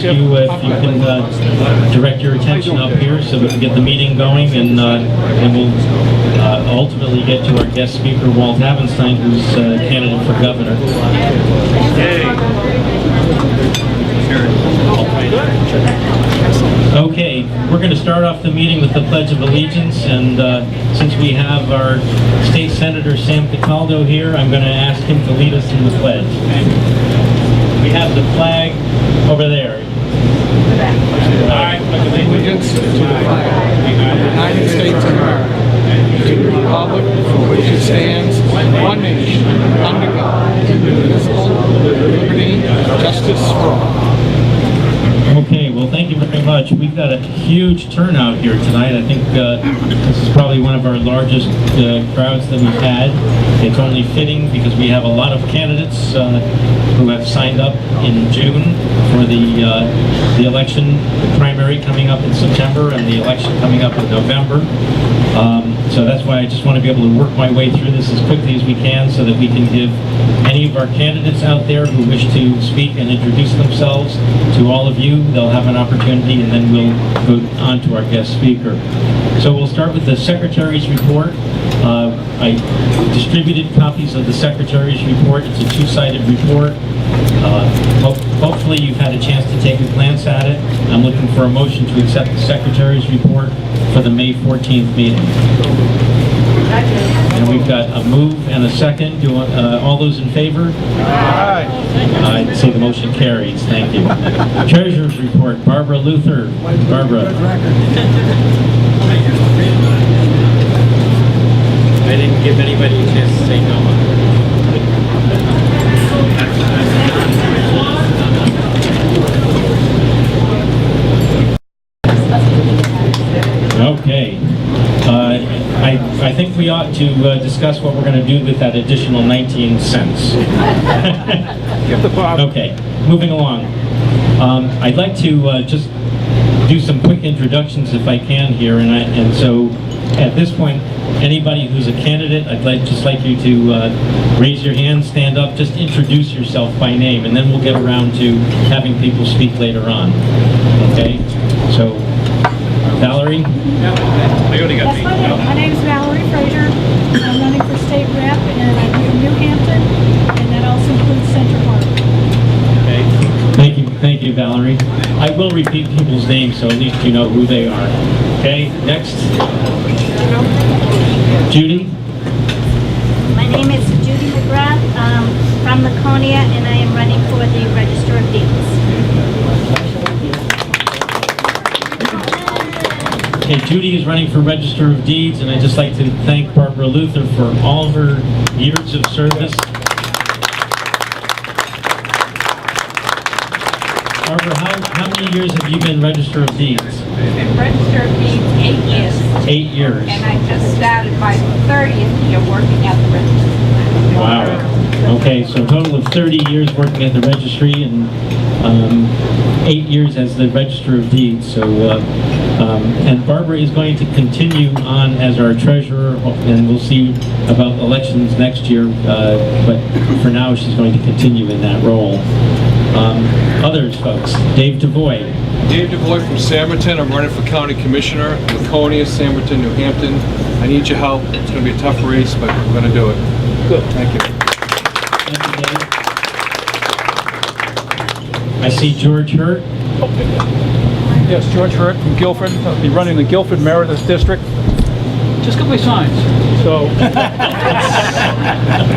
ask you if you can direct your attention up here so we can get the meeting going, and we'll ultimately get to our guest speaker, Walt Havenstein, who's a candidate for governor. Okay, we're going to start off the meeting with the Pledge of Allegiance, and since we have our State Senator Sam Cataldo here, I'm going to ask him to lead us in the pledge. We have the flag over there. Allegiance to the flag of the United States of America, to the republic for which it stands, one nation, under God, indivisible, with liberty and justice for all. Okay, well, thank you very much. We've got a huge turnout here tonight. I think this is probably one of our largest crowds that we've had. It's only fitting because we have a lot of candidates who have signed up in June for the election, the primary coming up in September and the election coming up in November. So that's why I just want to be able to work my way through this as quickly as we can so that we can give any of our candidates out there who wish to speak and introduce themselves to all of you. They'll have an opportunity, and then we'll go on to our guest speaker. So we'll start with the Secretary's report. I distributed copies of the Secretary's report. It's a two-sided report. Hopefully you've had a chance to take a glance at it. I'm looking for a motion to accept the Secretary's report for the May 14th meeting. And we've got a move and a second. Do all those in favor? Aye. I'd say the motion carries. Thank you. Treasurer's report, Barbara Luther. Barbara. I didn't give anybody a chance to say no. Okay. I think we ought to discuss what we're going to do with that additional 19 cents. Okay, moving along. I'd like to just do some quick introductions if I can here, and so at this point, anybody who's a candidate, I'd just like you to raise your hand, stand up, just introduce yourself by name, and then we'll get around to having people speak later on. Okay, so. Valerie? My name is Valerie Frazier. I'm running for state rep, and I'm from New Hampton, and that also includes Central Park. Okay. Thank you, Valerie. I will repeat people's names so at least you know who they are. Okay, next. Judy? My name is Judy McGrath. I'm from Laconia, and I am running for the Register of Deeds. Okay, Judy is running for Register of Deeds, and I'd just like to thank Barbara Luther for all her years of service. Barbara, how many years have you been Register of Deeds? I've been Register of Deeds 8 years. 8 years. And I just started my 30th year working at the registry. Wow. Okay, so a total of 30 years working at the registry and 8 years as the Register of Deeds. So, and Barbara is going to continue on as our treasurer, and we'll see about elections next year, but for now she's going to continue in that role. Others, folks. Dave DeVoy. Dave DeVoy from Samberton. I'm running for County Commissioner, Laconia, Samberton, New Hampton. I need your help. It's going to be a tough race, but we're going to do it. Good. Thank you. Thank you, Dave. I see George Hurt. Yes, George Hurt from Guilford. I'll be running the Guilford Meredith District. Just got my signs. So,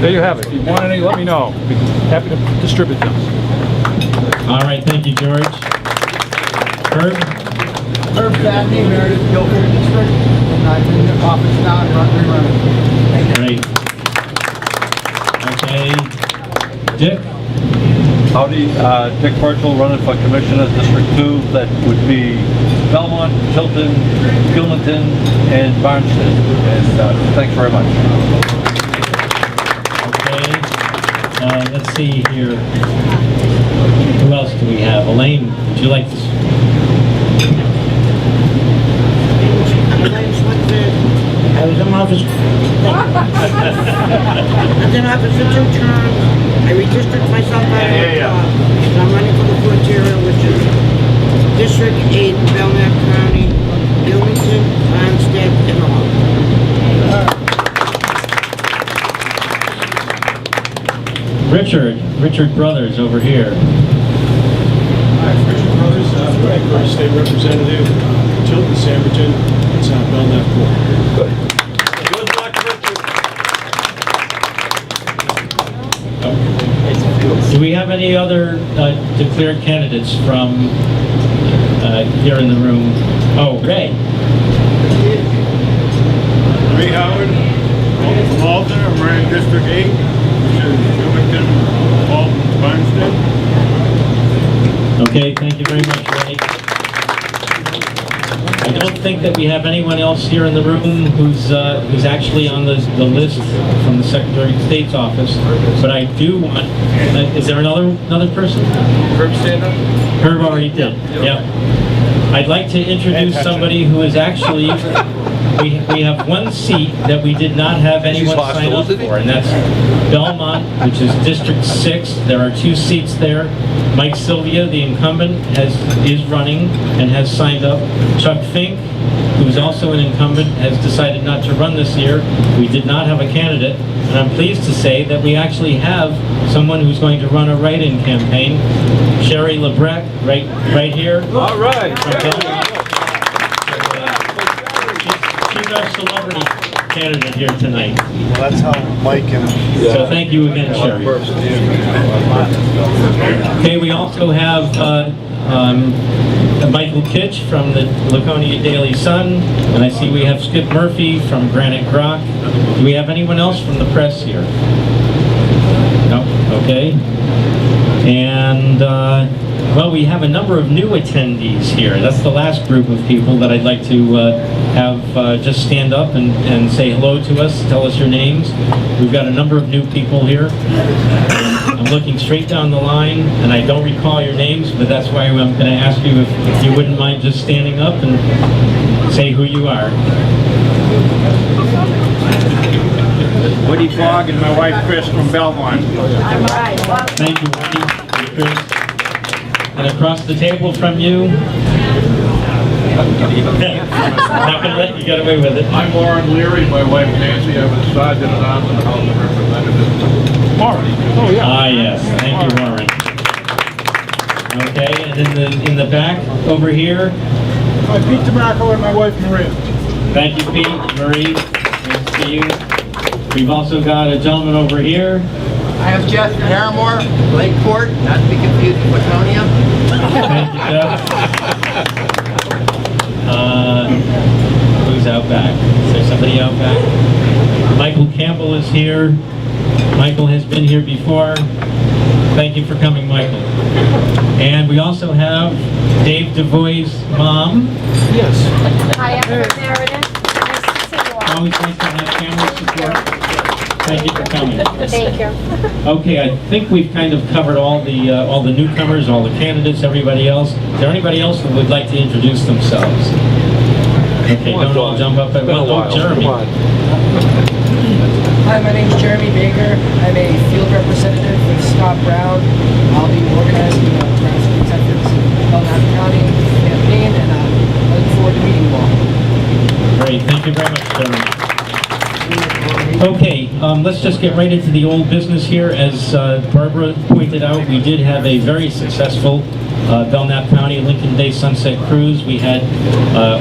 there you have it. If you want any, let me know. I'll be happy to distribute them. All right, thank you, George. Herb? Herb Batney, Meredith, Guilford District, and I'm in the office now and running. Great. Okay. Dick? Howdy, Dick Burchell, running for Commissioner District 2. That would be Belmont, Tilton, Gilmanton, and Barnstead. And thanks very much. Okay. Let's see here. Who else do we have? Elaine, would you like to? I was in office. I was in office for 2 terms. I redistricted myself out of the job. And I'm running for the fourth area, which is District 8, Belknap County, Gilmington, Armstead, and all. Richard Brothers over here. Hi, Richard Brothers, running for state representative, Tilton, Samberton, and South Belknap Court. Good luck, Richard. Do we have any other declared candidates from here in the room? Oh, Ray. Ray Howard, from Alton, I'm running District 8, which is Wilmington, Alton, Barnstead. Okay, thank you very much, Ray. I don't think that we have anyone else here in the room who's actually on the list from the Secretary of State's office, but I do want, is there another person? Herb stand up? Herb already did, yeah. I'd like to introduce somebody who is actually, we have one seat that we did not have anyone sign up for, and that's Belmont, which is District 6. There are 2 seats there. Mike Sylvia, the incumbent, is running and has signed up. Chuck Fink, who's also an incumbent, has decided not to run this year. We did not have a candidate, and I'm pleased to say that we actually have someone who's going to run a write-in campaign. Sherry Lebrecht, right here. All right. She's our celebrity candidate here tonight. Well, that's how Mike and... So thank you again, Sherry. Okay, we also have Michael Kitch from the Laconia Daily Sun, and I see we have Skip Murphy from Granite Grok. Do we have anyone else from the press here? No? Okay. And, well, we have a number of new attendees here. That's the last group of people that I'd like to have just stand up and say hello to us, tell us your names. We've got a number of new people here. I'm looking straight down the line, and I don't recall your names, but that's why I'm going to ask you if you wouldn't mind just standing up and say who you are. Woody Fogg and my wife Chris from Belmont. Thank you, Woody. Chris. And across the table from you, not going to let you get away with it. I'm Warren Leary, my wife Nancy, I'm a sergeant at arms in the House of Representatives. Warren. Oh, yeah. Ah, yes, thank you, Warren. Okay, and in the back over here, I'm Pete DeMarco and my wife Maria. thank you, Pete, Marie, nice to see you. We've also got a gentleman over here. I have Jeff Paramore, Lakeport, not to be confused with Laconia. Thank you, Jeff. Who's out back? Is there somebody out back? Michael Campbell is here. Michael has been here before. Thank you for coming, Michael. And we also have Dave DeVoy's mom. Yes. Hi, I'm Meredith. Nice to see you all. Always nice to have family support. Thank you for coming. Thank you. Okay, I think we've kind of covered all the newcomers, all the candidates, everybody else. Is there anybody else who would like to introduce themselves? Okay, don't all jump up at once. Oh, Jeremy. Hi, my name is Jeremy Baker. I'm a field representative with Scott Brown. I'll be organizing the grassroots efforts in Belknap County campaign, and I look forward to meeting you all. Great, thank you very much, Jeremy. Okay, let's just get right into the old business here. As Barbara pointed out, we did have a very successful Belknap County Lincoln Day Sunset Cruise. We had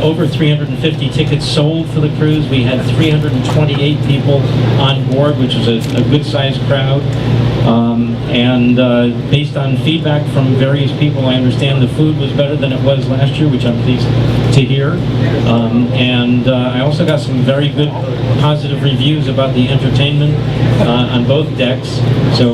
over 350 tickets sold for the cruise. We had 328 people on board, which was a good-sized crowd. Based on feedback from various people, I understand the food was better than it was last year, which I'm pleased to hear. I also got some very good positive reviews about the entertainment on both decks. So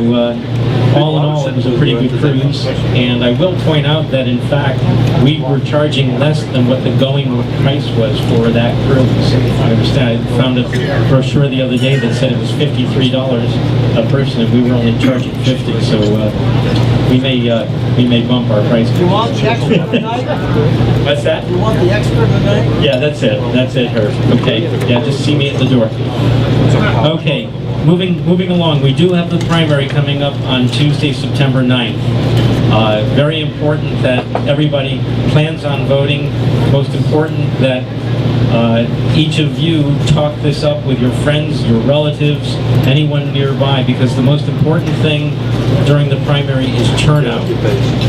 all in all, it was a pretty good cruise. And I will point out that, in fact, we were charging less than what the going price was for that cruise. I understand. I found a brochure the other day that said it was $53 a person, and we were only charging $50. So we may bump our price. You want the extra tonight? What's that? You want the extra tonight? Yeah, that's it. That's it, Herb. Okay. Yeah, just see me at the door. Okay. moving along, we do have the primary coming up on Tuesday, September 9th. Very important that everybody plans on voting. Most important that each of you talk this up with your friends, your relatives, anyone nearby, because the most important thing during the primary is turnout.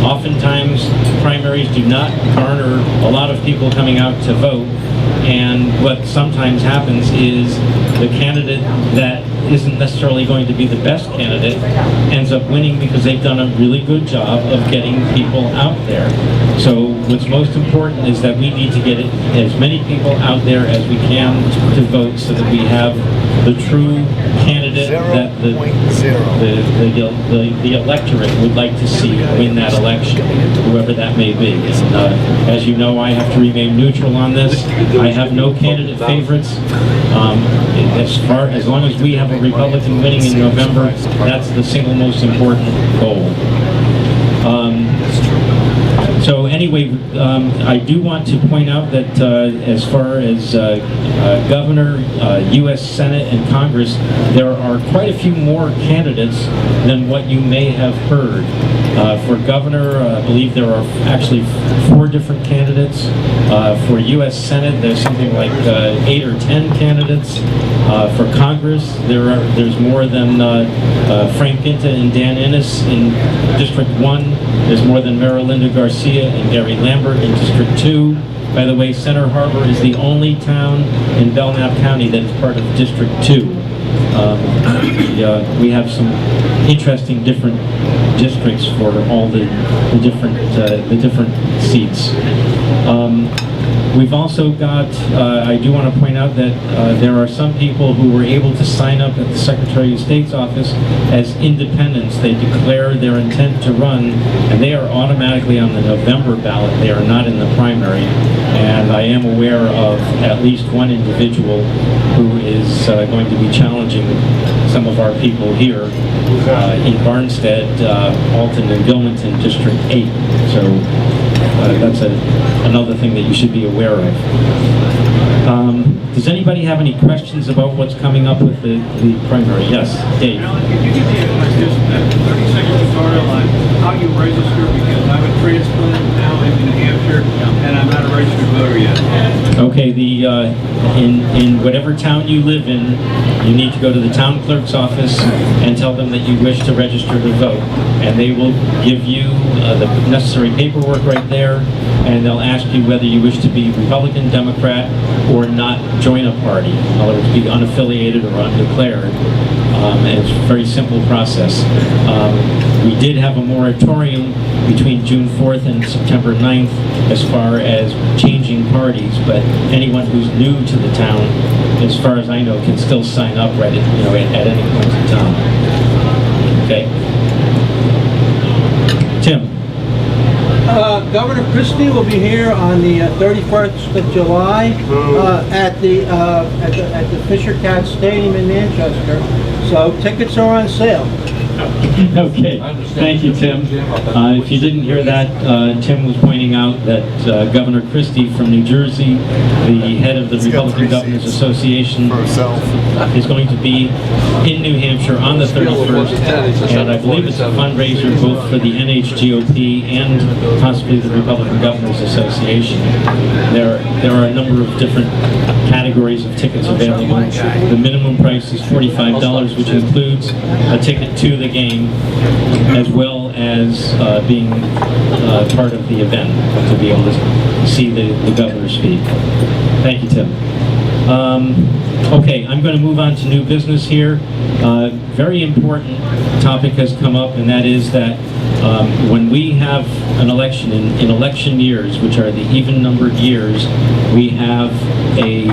Oftentimes, primaries do not garner a lot of people coming out to vote, and what sometimes happens is the candidate that isn't necessarily going to be the best candidate ends up winning because they've done a really good job of getting people out there. So what's most important is that we need to get as many people out there as we can to vote so that we have the true candidate that the electorate would like to see win that election, whoever that may be. And, as you know, I have to remain neutral on this. I have no candidate favorites. As long as we have a Republican winning in November, that's the single most important goal. So anyway, I do want to point out that as far as governor, U.S. Senate, and Congress, there are quite a few more candidates than what you may have heard. For governor, I believe there are actually 4 different candidates. For U.S. Senate, there's something like 8 or 10 candidates. For Congress, there's more than Frank Pinta and Dan Innes in District 1. There's more than Linda Garcia and Gary Lambert in District 2. By the way, Center Harbor is the only town in Belknap County that is part of District 2. We have some interesting different districts for all the different seats. We've also got, I do want to point out that there are some people who were able to sign up at the Secretary of State's office as independents. They declare their intent to run, and they are automatically on the November ballot. They are not in the primary. And I am aware of at least one individual who is going to be challenging some of our people here in Barnstead, Alton, and Gilmanton, District 8. So that's another thing that you should be aware of. Does anybody have any questions about what's coming up with the primary? Yes, Dave. Could you give me just a 30-second tutorial on how you register? Because I'm a transplant now in New Hampshire, and I'm not a registered voter yet. Okay, in whatever town you live in, you need to go to the town clerk's office and tell them that you wish to register to vote. And they will give you the necessary paperwork right there, and they'll ask you whether you wish to be Republican, Democrat, or not join a party. In other words, be unaffiliated or undeclared. And it's a very simple process. We did have a moratorium between June 4th and September 9th as far as changing parties, but anyone who's new to the town, as far as I know, can still sign up right at any point in time. Okay. Tim. Governor Christie will be here on the 31st of July at the Fisher Cat Stadium in Manchester. So tickets are on sale. Okay, thank you, Tim. If you didn't hear that, Tim was pointing out that Governor Christie from New Jersey, the head of the Republican Governors Association, is going to be in New Hampshire on the 31st, and I believe it's a fundraiser both for the NHGOP and possibly the Republican Governors Association. There are a number of different categories of tickets available. The minimum price is $45, which includes a ticket to the game, as well as being part of the event, to be able to see the governor speak. Thank you, Tim. Okay, I'm going to move on to new business here. Very important topic has come up, and that is that when we have an election, in election years, which are the even-numbered years, we have a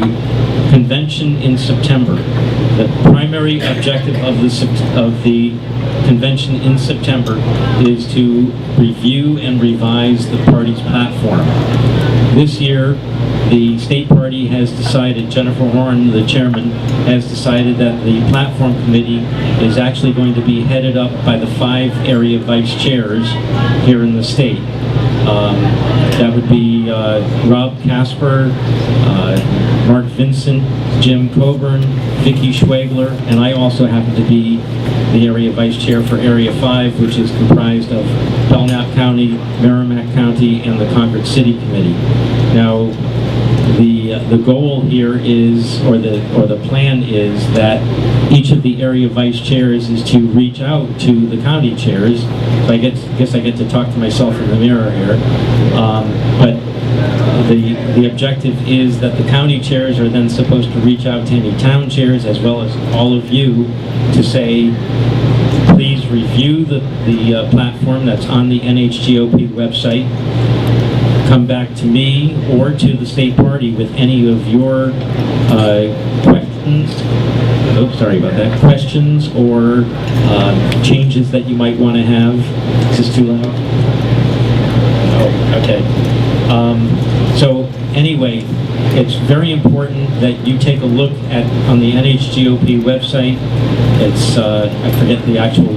convention in September. The primary objective of the convention in September is to review and revise the party's platform. This year, the state party has decided, Jennifer Warren, the chairman, has decided that the platform committee is actually going to be headed up by the 5 area vice chairs here in the state. That would be Rob Casper, Mark Vincent, Jim Coburn, Vicky Schwegler, and I also happen to be the area vice chair for Area 5, which is comprised of Belknap County, Merrimack County, and the Concord City Committee. Now, the goal here is, or the plan is, that each of the area vice chairs is to reach out to the county chairs. So I guess I get to talk to myself in the mirror here. But the objective is that the county chairs are then supposed to reach out to any town chairs, as well as all of you, to say, please review the platform that's on the NHGOP website. Come back to me or to the state party with any of your questions. Oh, sorry about that. Questions or changes that you might want to have. Is this too loud? Oh, okay. So anyway, it's very important that you take a look at on the NHGOP website. It's I forget the actual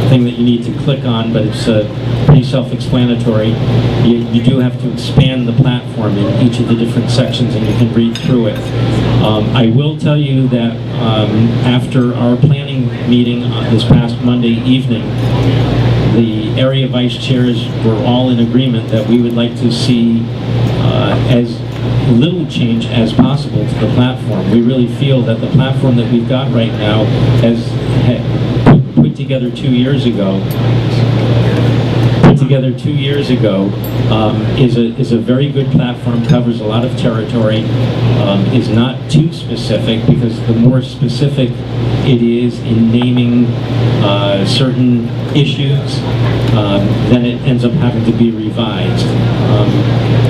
thing that you need to click on, but it's pretty self-explanatory. You do have to expand the platform in each of the different sections, and you can read through it. I will tell you that after our planning meeting this past Monday evening, the area vice chairs were all in agreement that we would like to see as little change as possible to the platform. We really feel that the platform that we've got right now has put together 2 years ago is a very good platform, covers a lot of territory, is not too specific, because the more specific it is in naming certain issues, then it ends up having to be revised.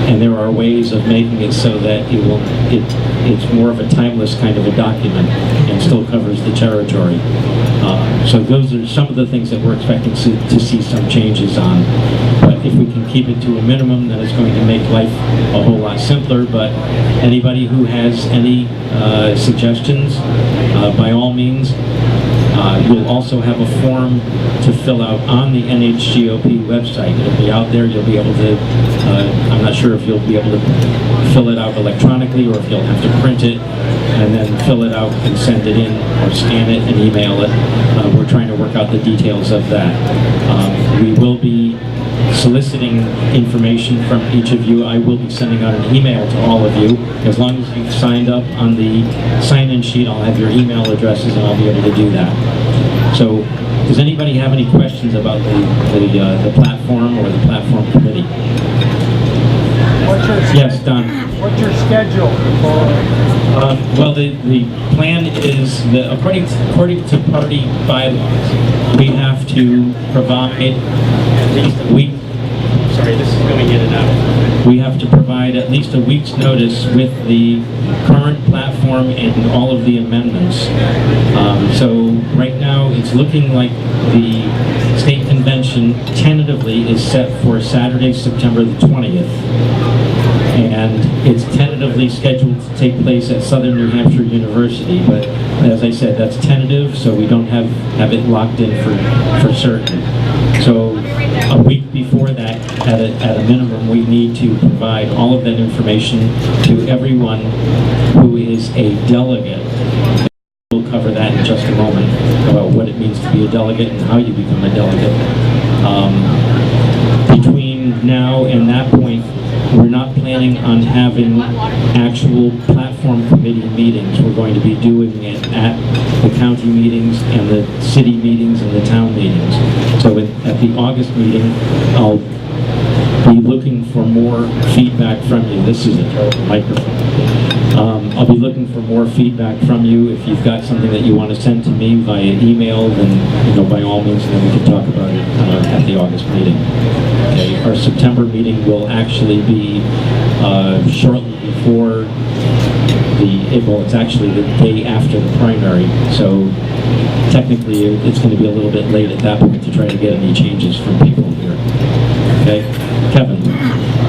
And there are ways of making it so that it's more of a timeless kind of a document and still covers the territory. So those are some of the things that we're expecting to see some changes on. But if we can keep it to a minimum, then it's going to make life a whole lot simpler. But anybody who has any suggestions, by all means, you'll also have a form to fill out on the NHGOP website. It'll be out there. You'll be able to, I'm not sure if you'll be able to fill it out electronically or if you'll have to print it and then fill it out and send it in, or scan it and email it. We're trying to work out the details of that. We will be soliciting information from each of you. I will be sending out an email to all of you. As long as you've signed up on the sign-in sheet, I'll have your email addresses and I'll be able to do that. So, does anybody have any questions about the platform or the platform committee? Yes, Don. What's your schedule for? Well, the plan is that according to party bylaws, we have to provide at least a week. Sorry, this is going in and out. We have to provide at least a week's notice with the current platform and all of the amendments. So right now, it's looking like the state convention tentatively is set for Saturday, September the 20th. And it's tentatively scheduled to take place at Southern New Hampshire University, but as I said, that's tentative, so we don't have it locked in for certain. So a week before that, at a minimum, we need to provide all of that information to everyone who is a delegate. We'll cover that in just a moment, about what it means to be a delegate and how you become a delegate. Between now and that point, we're not planning on having actual platform committee meetings. We're going to be doing it at the county meetings and the city meetings and the town meetings. So at the August meeting, I'll be looking for more feedback from you. This is a terrible microphone. I'll be looking for more feedback from you. If you've got something that you want to send to me via email, then by all means, then we can talk about it at the August meeting. Okay. Our September meeting will actually be shortly before it's actually the day after the primary. So technically, it's going to be a little bit late at that point to try to get any changes from people here. Okay, Kevin.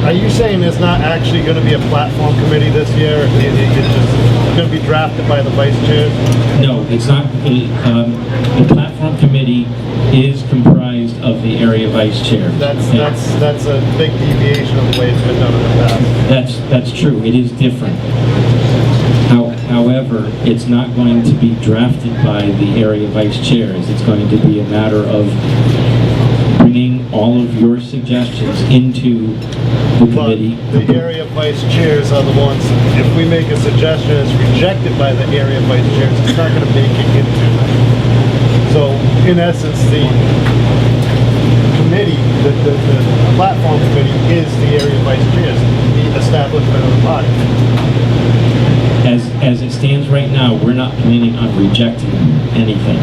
Are you saying there's not actually going to be a platform committee this year? It's just going to be drafted by the vice chairs? No, it's not. The platform committee is comprised of the area vice chair. That's a big deviation of the way it's been done in the past. That's true. It is different. However, it's not going to be drafted by the area vice chairs. It's going to be a matter of bringing all of your suggestions into the committee. But the area vice chairs are the ones, if we make a suggestion that's rejected by the area vice chairs, it's not going to make it into. So, in essence, the committee, the platform committee is the area vice chairs, the establishment of the body. As it stands right now, we're not planning on rejecting anything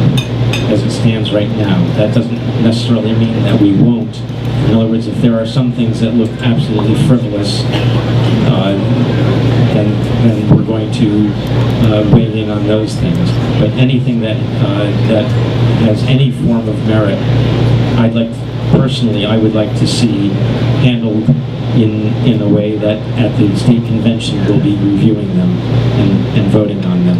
as it stands right now. That doesn't necessarily mean that we won't. In other words, if there are some things that look absolutely frivolous, then we're going to weigh in on those things. But anything that has any form of merit, I would like to see handled in a way that at the state convention we'll be reviewing them and voting on them.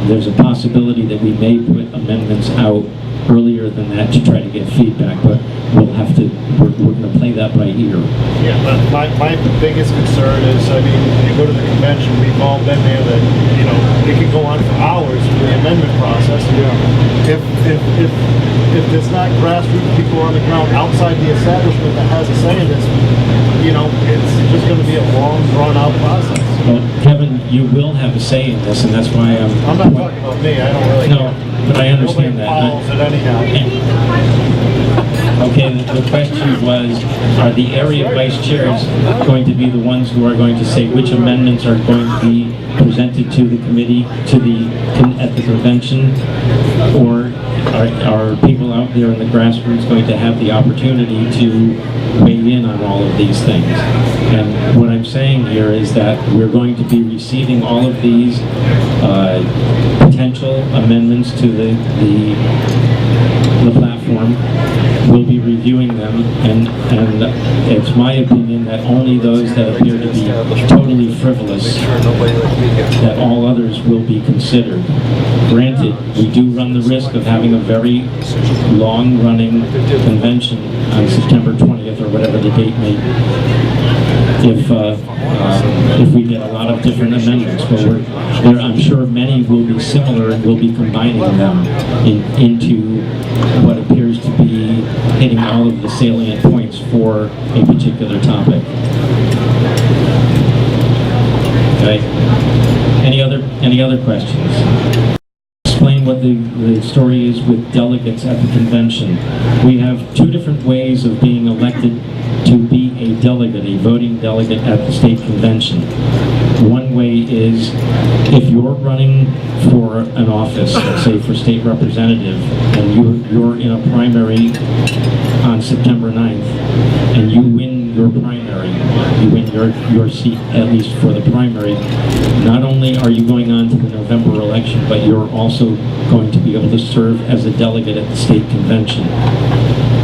There's a possibility that we may put amendments out earlier than that to try to get feedback, but we're going to play that by ear. Yeah, but my biggest concern is, I mean, you go to the convention, we've all been there, that, you know, it could go on for hours for the amendment process. Yeah. If there's not grassroots people on the ground outside the establishment that has a say in this, you know, it's just going to be a long, drawn-out process. Well, Kevin, you will have a say in this, and that's why I'm not talking about me, I don't really care. But I understand that. Nobody follows it anyhow. Okay, the question was, are the area vice chairs going to be the ones who are going to say which amendments are going to be presented to the committee, at the convention, or are people out there in the grassroots going to have the opportunity to weigh in on all of these things? And what I'm saying here is that we're going to be receiving all of these potential amendments to the platform. We'll be reviewing them, and it's my opinion that only those that appear to be totally frivolous, that all others will be considered. Granted, we do run the risk of having a very long-running convention on September 20th, or whatever the date may if we get a lot of different amendments. But I'm sure many will be similar, and we'll be combining them into what appears to be hitting all of the salient points for a particular topic. Okay. Any other questions? Explain what the story is with delegates at the convention. We have two different ways of being elected to be a delegate, a voting delegate at the state convention. One way is if you're running for an office, let's say for state representative, and you're in a primary on September 9th, and you win your primary, you win your seat, at least for the primary, not only are you going on to the November election, but you're also going to be able to serve as a delegate at the state convention.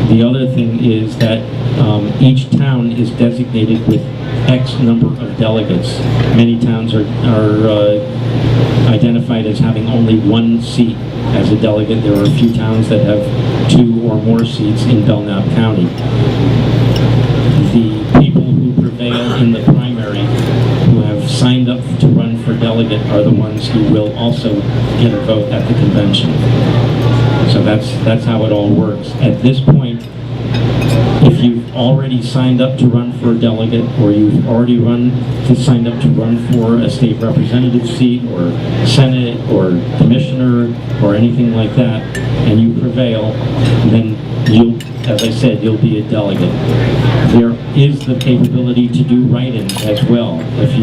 The other thing is that each town is designated with X number of delegates. Many towns are identified as having only one seat as a delegate. There are a few towns that have 2 or more seats in Belknap County. The people who prevail in the primary, who have signed up to run for delegate, are the ones who will also get a vote at the convention. So that's how it all works. At this point, if you've already signed up to run for a delegate, or you've already signed up to run for a state representative seat, or senate, or commissioner, or anything like that, and you prevail, then as I said, you'll be a delegate. There is the capability to do write-ins as well. If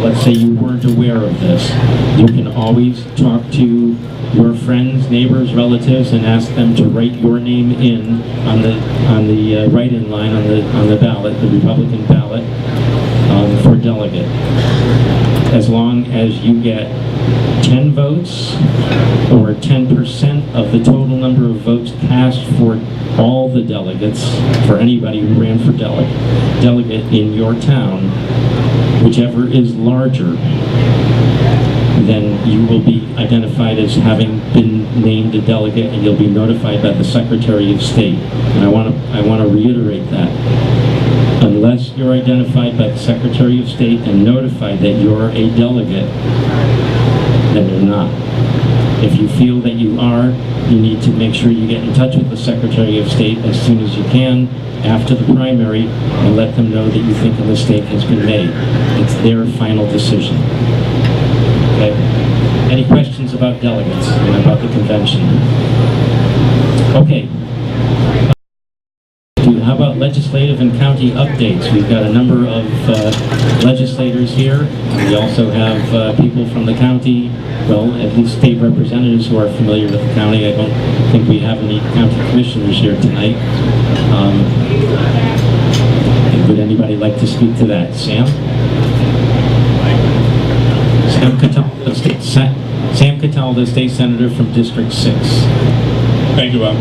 let's say you weren't aware of this, you can always talk to your friends, neighbors, relatives, and ask them to write your name in on the write-in line on the ballot, the Republican ballot, for delegate. As long as you get 10 votes or 10% of the total number of votes cast for all the delegates, for anybody who ran for delegate in your town, whichever is larger, then you will be identified as having been named a delegate, and you'll be notified by the Secretary of State. And I want to reiterate that. Unless you're identified by the Secretary of State and notified that you're a delegate, then you're not. If you feel that you are, you need to make sure you get in touch with the Secretary of State as soon as you can after the primary and let them know that you think a mistake has been made. It's their final decision. Okay? Any questions about delegates and about the convention? Okay. How about legislative and county updates? We've got a number of legislators here. We also have people from the county, well, at least state representatives who are familiar with the county. I don't think we have any county commissioners here tonight. Would anybody like to speak to that? Sam? Sam Cataldo, State Senator from District 6. Thank you, Bob.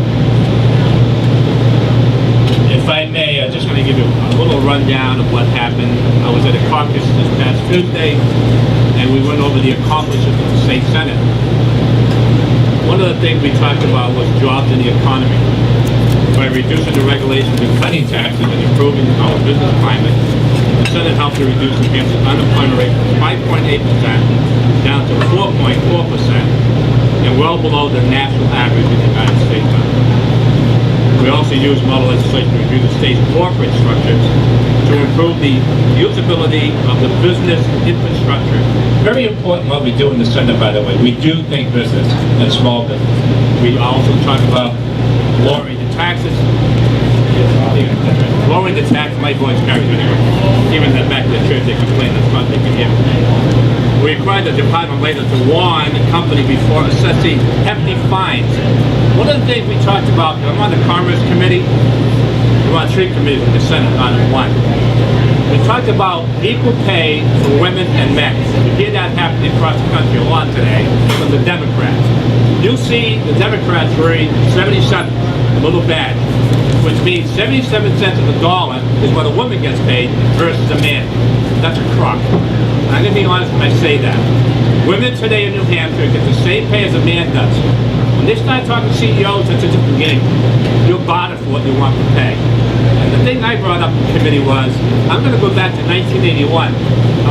If I may, I'm just going to give you a little rundown of what happened. I was at a caucus this past Tuesday, and we went over the accomplishments of the state senate. One of the things we talked about was jobs in the economy. By reducing the regulations and cutting taxes and improving our business climate, the Senate helped to reduce New Hampshire's unemployment rate from 5.8% down to 4.4%, and well below the national average in the United States. We also use model legislation to review the state's corporate structures to improve the usability of the business infrastructure. Very important what we do in the Senate, by the way. We do think business and small business. We also talk about lowering the taxes. Lowering the tax, my voice carries anyway. Even in the back of the church, they complain that's not they can hear. We required the department later to warn the company before assessing hefty fines. One of the things we talked about, I'm on the Commerce Committee, we're on 3 committees in the Senate, not in 1. We talked about equal pay for women and men. You hear that happening across the country a lot today from the Democrats. You see the Democrats wearing 77, a little badge, which means 77 cents of the dollar is what a woman gets paid versus a man. That's a crock. I'm going to be honest when I say that. Women today in New Hampshire get the same pay as a man does. When they start talking CEOs, that's just the beginning. You'll barter for what you want to pay. And the thing I brought up in committee was, I'm going to go back to 1981. I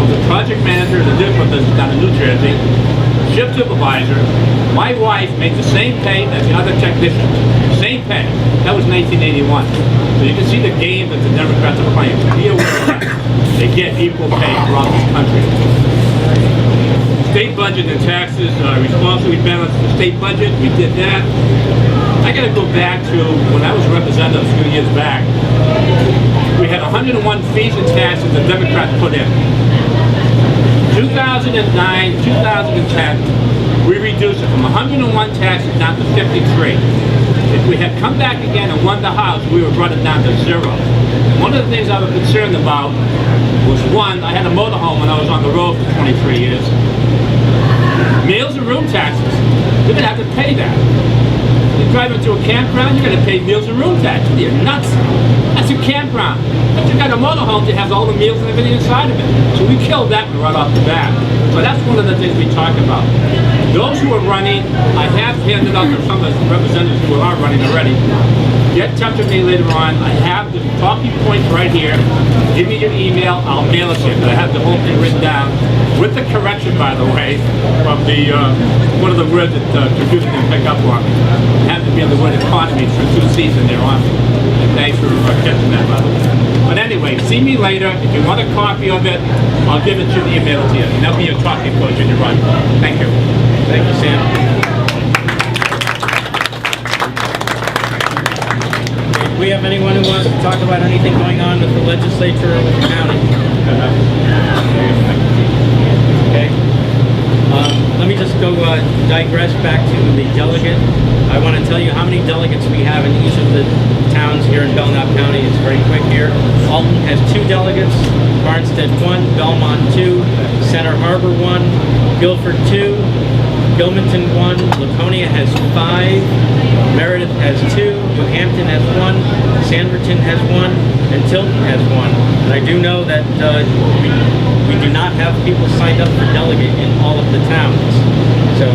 was a project manager in the digital business down in New Jersey, shift supervisor. My wife made the same pay as the other technicians. Same pay. That was 1981. So you can see the game that the Democrats are playing. Be aware of that. They get equal pay throughout this country. State budget and taxes responsibly balanced the state budget. We did that. I got to go back to when I was a representative a few years back. We had 101 fees and taxes the Democrats put in. 2009, 2010, we reduced it from 101 taxes down to 53. If we had come back again and won the House, we would run it down to 0. One of the things I was concerned about was, one, I had a motorhome when I was on the road for 23 years. Meals and room taxes. You're going to have to pay that. You drive into a campground, you're going to pay meals and room tax. You're nuts. That's a campground. But you got a motorhome that has all the meals and everything inside of it. So we killed that one right off the bat. So that's one of the things we talk about. Those who are running, I have handed out to some of the representatives who are running already. Get in touch with me later on. I have the talking points right here. Give me your email. I'll mail it to you. I have the whole thing written down with the correction, by the way, from the one of the words that computer didn't pick up on. It had to be on the word economy for 2 C's in there on me. And thanks for catching that, by the way. But anyway, see me later. If you want a copy of it, I'll give it to you, email it to you. And that'll be your talking point when you run. Thank you. Thank you, Sam. Do we have anyone who wants to talk about anything going on with the legislature or with the county? Okay. Let me just go digress back to the delegate. I want to tell you how many delegates we have in each of the towns here in Belknap County. It's very quick here. Alton has 2 delegates, Barnstead 1, Belmont 2, Center Harbor 1, Guilford 2, Gilmanton 1, Laconia has 5, Meredith has 2, New Hampton has 1, Sanverton has 1, and Tilton has 1. And I do know that we do not have people signed up for delegate in all of the towns. So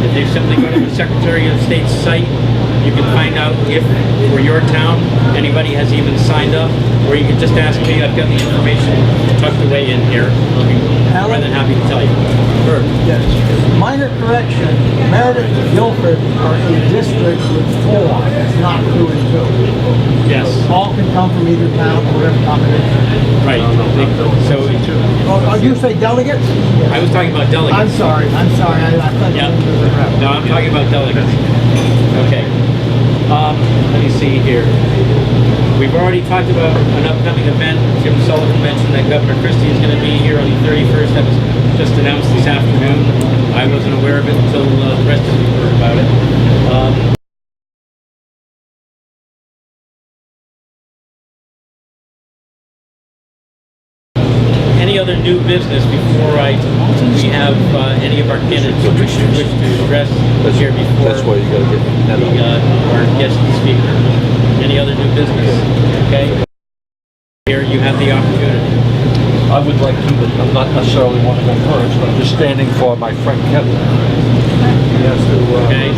if you simply go to the Secretary of State's site, you can find out if for your town anybody has even signed up, or you can just ask me. I've got the information tucked away in here. I'll be more than happy to tell you. Sure. Yes. Minor correction, Meredith and Guilford are in district with 4, it's not 2 and 2. Yes. All can come from either town or whatever combination. Right. So You say delegates? I was talking about delegates. I'm sorry, I thought Yeah. you were No, I'm talking about delegates. Okay. Let me see here. We've already talked about an upcoming event. Jim Sullivan mentioned that Governor Christie is going to be here on the 31st. That was just announced this afternoon. I wasn't aware of it until the rest of you heard about it. Any other new business before we have any of our candidates who wish to address here before That's why you gotta get our guest speaker? Any other new business? Okay. Here you have the opportunity. I would like to, but I'm not necessarily want to go first. I'm just standing for my friend Kevin. He has to, Okay.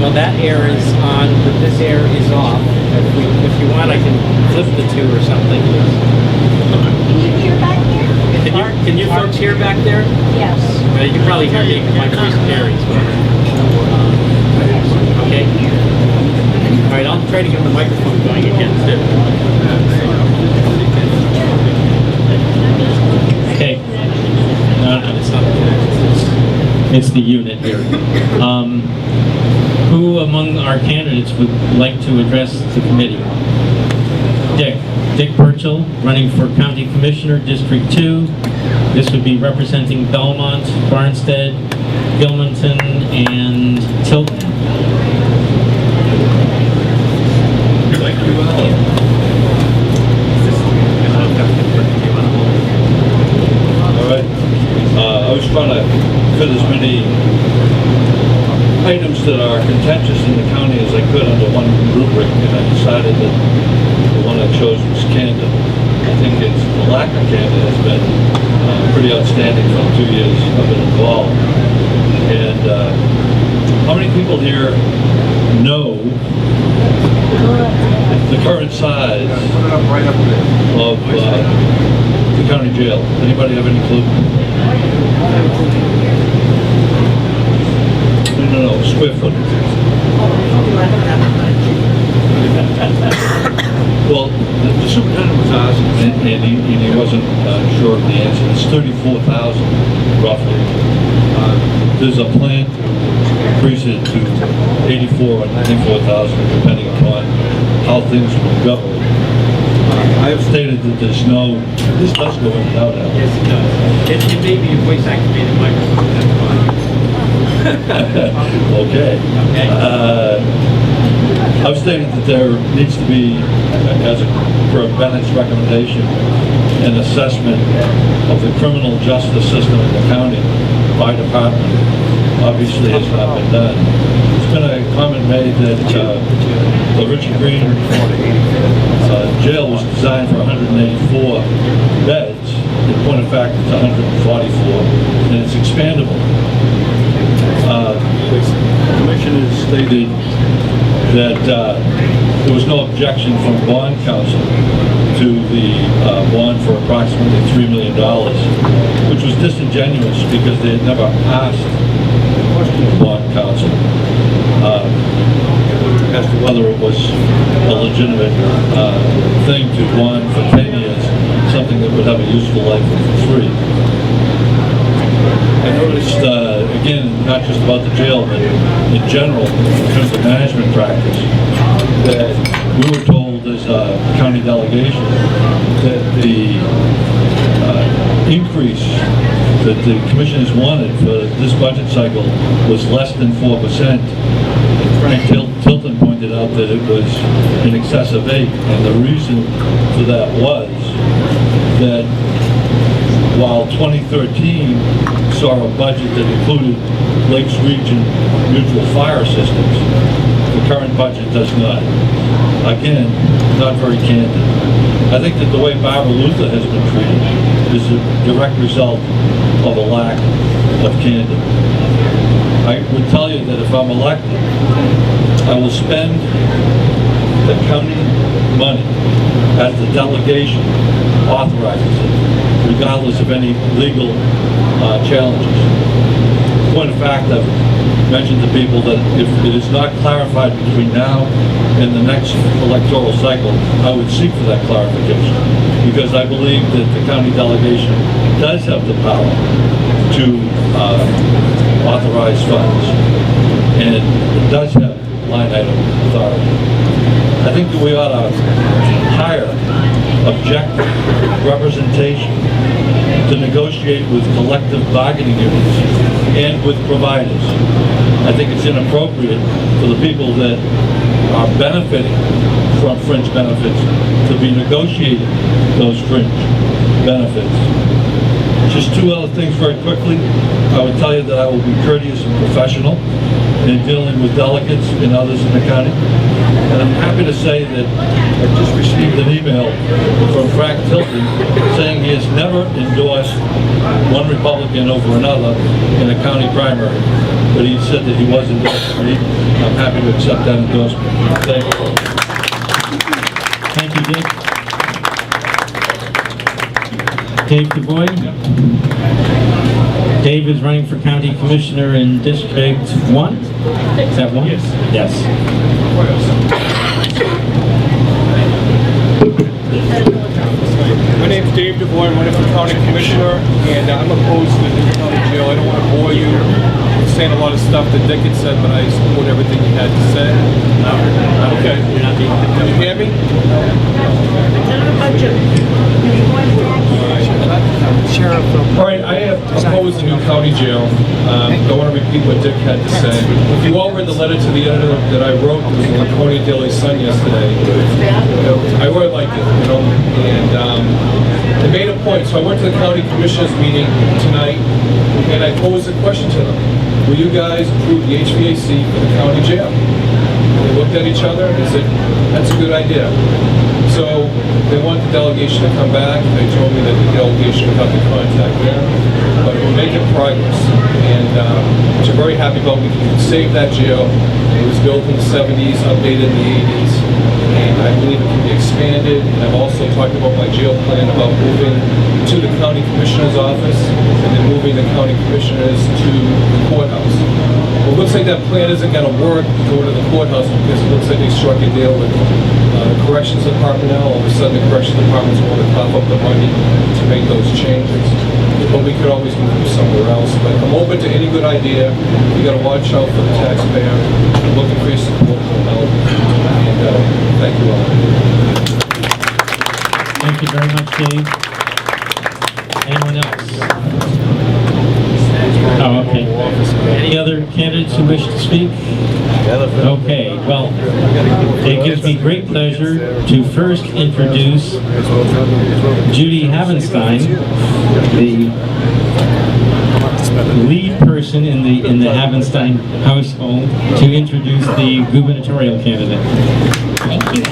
Well, that air is on, but this air is off. If you want, I can flip the two or something. Can you hear back here? Can you folks hear back there? Yes. You can probably hear me because my voice carries. Okay. All right, I'll try to get the microphone going again too. Okay. No, it's not. It's the unit here. Who among our candidates would like to address the committee? Dick Burchell, running for County Commissioner, District 2. This would be representing Belmont, Barnstead, Gilmanton, and Tilton. All right. I was trying to fit as many items that are contentious in the county as I could under one rubric, and I decided that the one I chose was candor. I think the lack of candor has been pretty outstanding for the 2 years I've been involved. And how many people here know the current size of the county jail? Anybody have any clue? No, square footage. Well, the superintendent was asked, and he wasn't sure of the answer. It's 34,000, roughly. There's a plan to increase it to 84 or 94,000, depending upon how things will go. I have stated that this does go in without that. Yes, it does. It may be a voice-activated microphone. That's fine. Okay. I've stated that there needs to be, per Bennett's recommendation, an assessment of the criminal justice system in the county by department. Obviously, has not been done. It's been a comment made that the Richard Green jail was designed for 184 beds. In point of fact, it's 144, and it's expandable. The commission has stated that there was no objection from bond counsel to the bond for approximately $3 million, which was disingenuous because they had never asked bond counsel as to whether it was a legitimate thing to bond for 10 years, something that would have a useful life for free. I noticed, again, not just about the jail, but in general, in terms of management practice, that we were told as a county delegation that the increase that the commissioners wanted for this budget cycle was less than 4%. Frank Tilton pointed out that it was in excess of 8%, and the reason for that was that while 2013 saw a budget that included Lakes Region mutual fire systems, the current budget does not. Again, not very candid. I think that the way Barbara Luther has been treated is a direct result of a lack of candor. I would tell you that if I'm elected, I will spend the county money as the delegation authorizes it, regardless of any legal challenges. Point of fact, I've mentioned to people that if it is not clarified between now and the next electoral cycle, I would seek for that clarification, because I believe that the county delegation does have the power to authorize funds, and it does have line item authority. I think that we ought to hire objective representation to negotiate with collective bargaining units and with providers. I think it's inappropriate for the people that are benefiting from fringe benefits to be negotiating those fringe benefits. Just two other things very quickly. I would tell you that I will be courteous and professional in dealing with delegates and others in the county. And I'm happy to say that I just received an email from Frank Tilton saying he has never endorsed one Republican over another in a county primary. But he said that he was endorsing me. I'm happy to accept that endorsement. Thank you. Thank you, Dick. Dave DuBois. Dave is running for County Commissioner in District 1. Is that 1? Yes. Yes. My name's Dave DuBois. I'm running for County Commissioner, and I'm opposed to the county jail. I don't want to bore you saying a lot of stuff that Dick had said, but I support everything he had to say. Okay. Can you hear me? All right, I have opposed the new county jail. Don't want to repeat what Dick had to say. If you all read the letter to the editor that I wrote to the Laconia Daily Sun yesterday, I really liked it, you know, and it made a point. So I went to the county commissioners meeting tonight, and I posed a question to them. Will you guys approve the HVAC for the county jail? They looked at each other and they said, that's a good idea. So they want the delegation to come back. They told me that the delegation would have to contact them, but we're making progress. And which I'm very happy about. We can save that jail. It was built in the 70s, updated in the 80s, and I believe it can be expanded. And I've also talked about my jail plan about moving to the county commissioner's office and then moving the county commissioners to the courthouse. Well, it looks like that plan isn't going to work to go to the courthouse because it looks like they struck a deal with the corrections department now. All of a sudden the corrections department's going to cough up the money to make those changes. But we could always move them somewhere else. But I'm open to any good idea. We got to watch out for the taxpayer. I'm looking for your support and help. And thank you all. Thank you very much, Dave. Anyone else? Oh, okay. Any other candidates who wish to speak? Okay, well, it gives me great pleasure to first introduce Judy Havenstein, the lead person in the Havenstein household, to introduce the gubernatorial candidate. Thank you.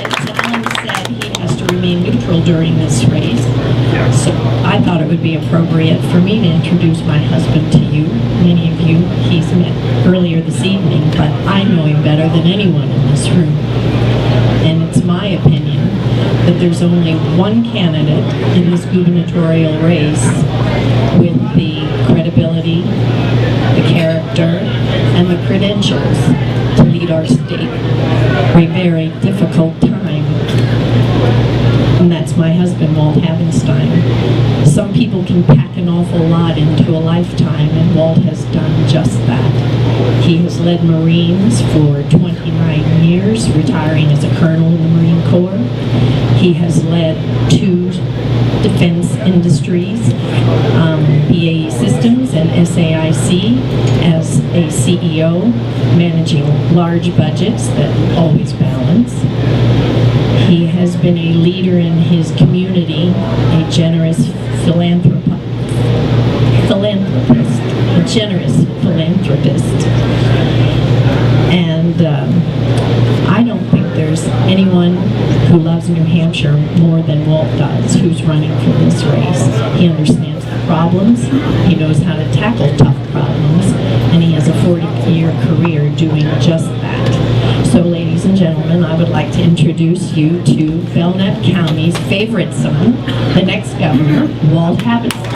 As Alan said, he has to remain neutral during this race. So I thought it would be appropriate for me to introduce my husband to you. Many of you he's met earlier this evening, but I know him better than anyone in this room. And it's my opinion that there's only one candidate in this gubernatorial race with the credibility, the character, and the credentials to lead our state through a very difficult time. And that's my husband, Walt Havenstein. Some people can pack an awful lot into a lifetime, and Walt has done just that. He has led Marines for 29 years, retiring as a colonel in the Marine Corps. He has led 2 defense industries, BAE Systems and SAIC, as a CEO, managing large budgets that always balance. He has been a leader in his community, a generous philanthropist, And I don't think there's anyone who loves New Hampshire more than Walt does, who's running for this race. He understands the problems, he knows how to tackle tough problems, and he has a 40-year career doing just that. So, ladies and gentlemen, I would like to introduce you to Belknap County's favorite son, the next governor, Walt Havenstein.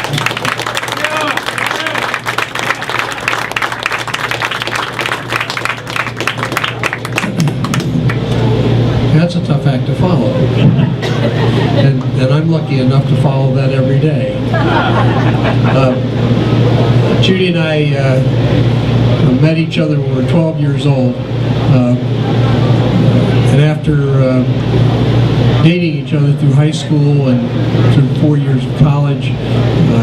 That's a tough act to follow. And I'm lucky enough to follow that every day. Judy and I met each other when we were 12 years old. And after dating each other through high school and through 4 years of college,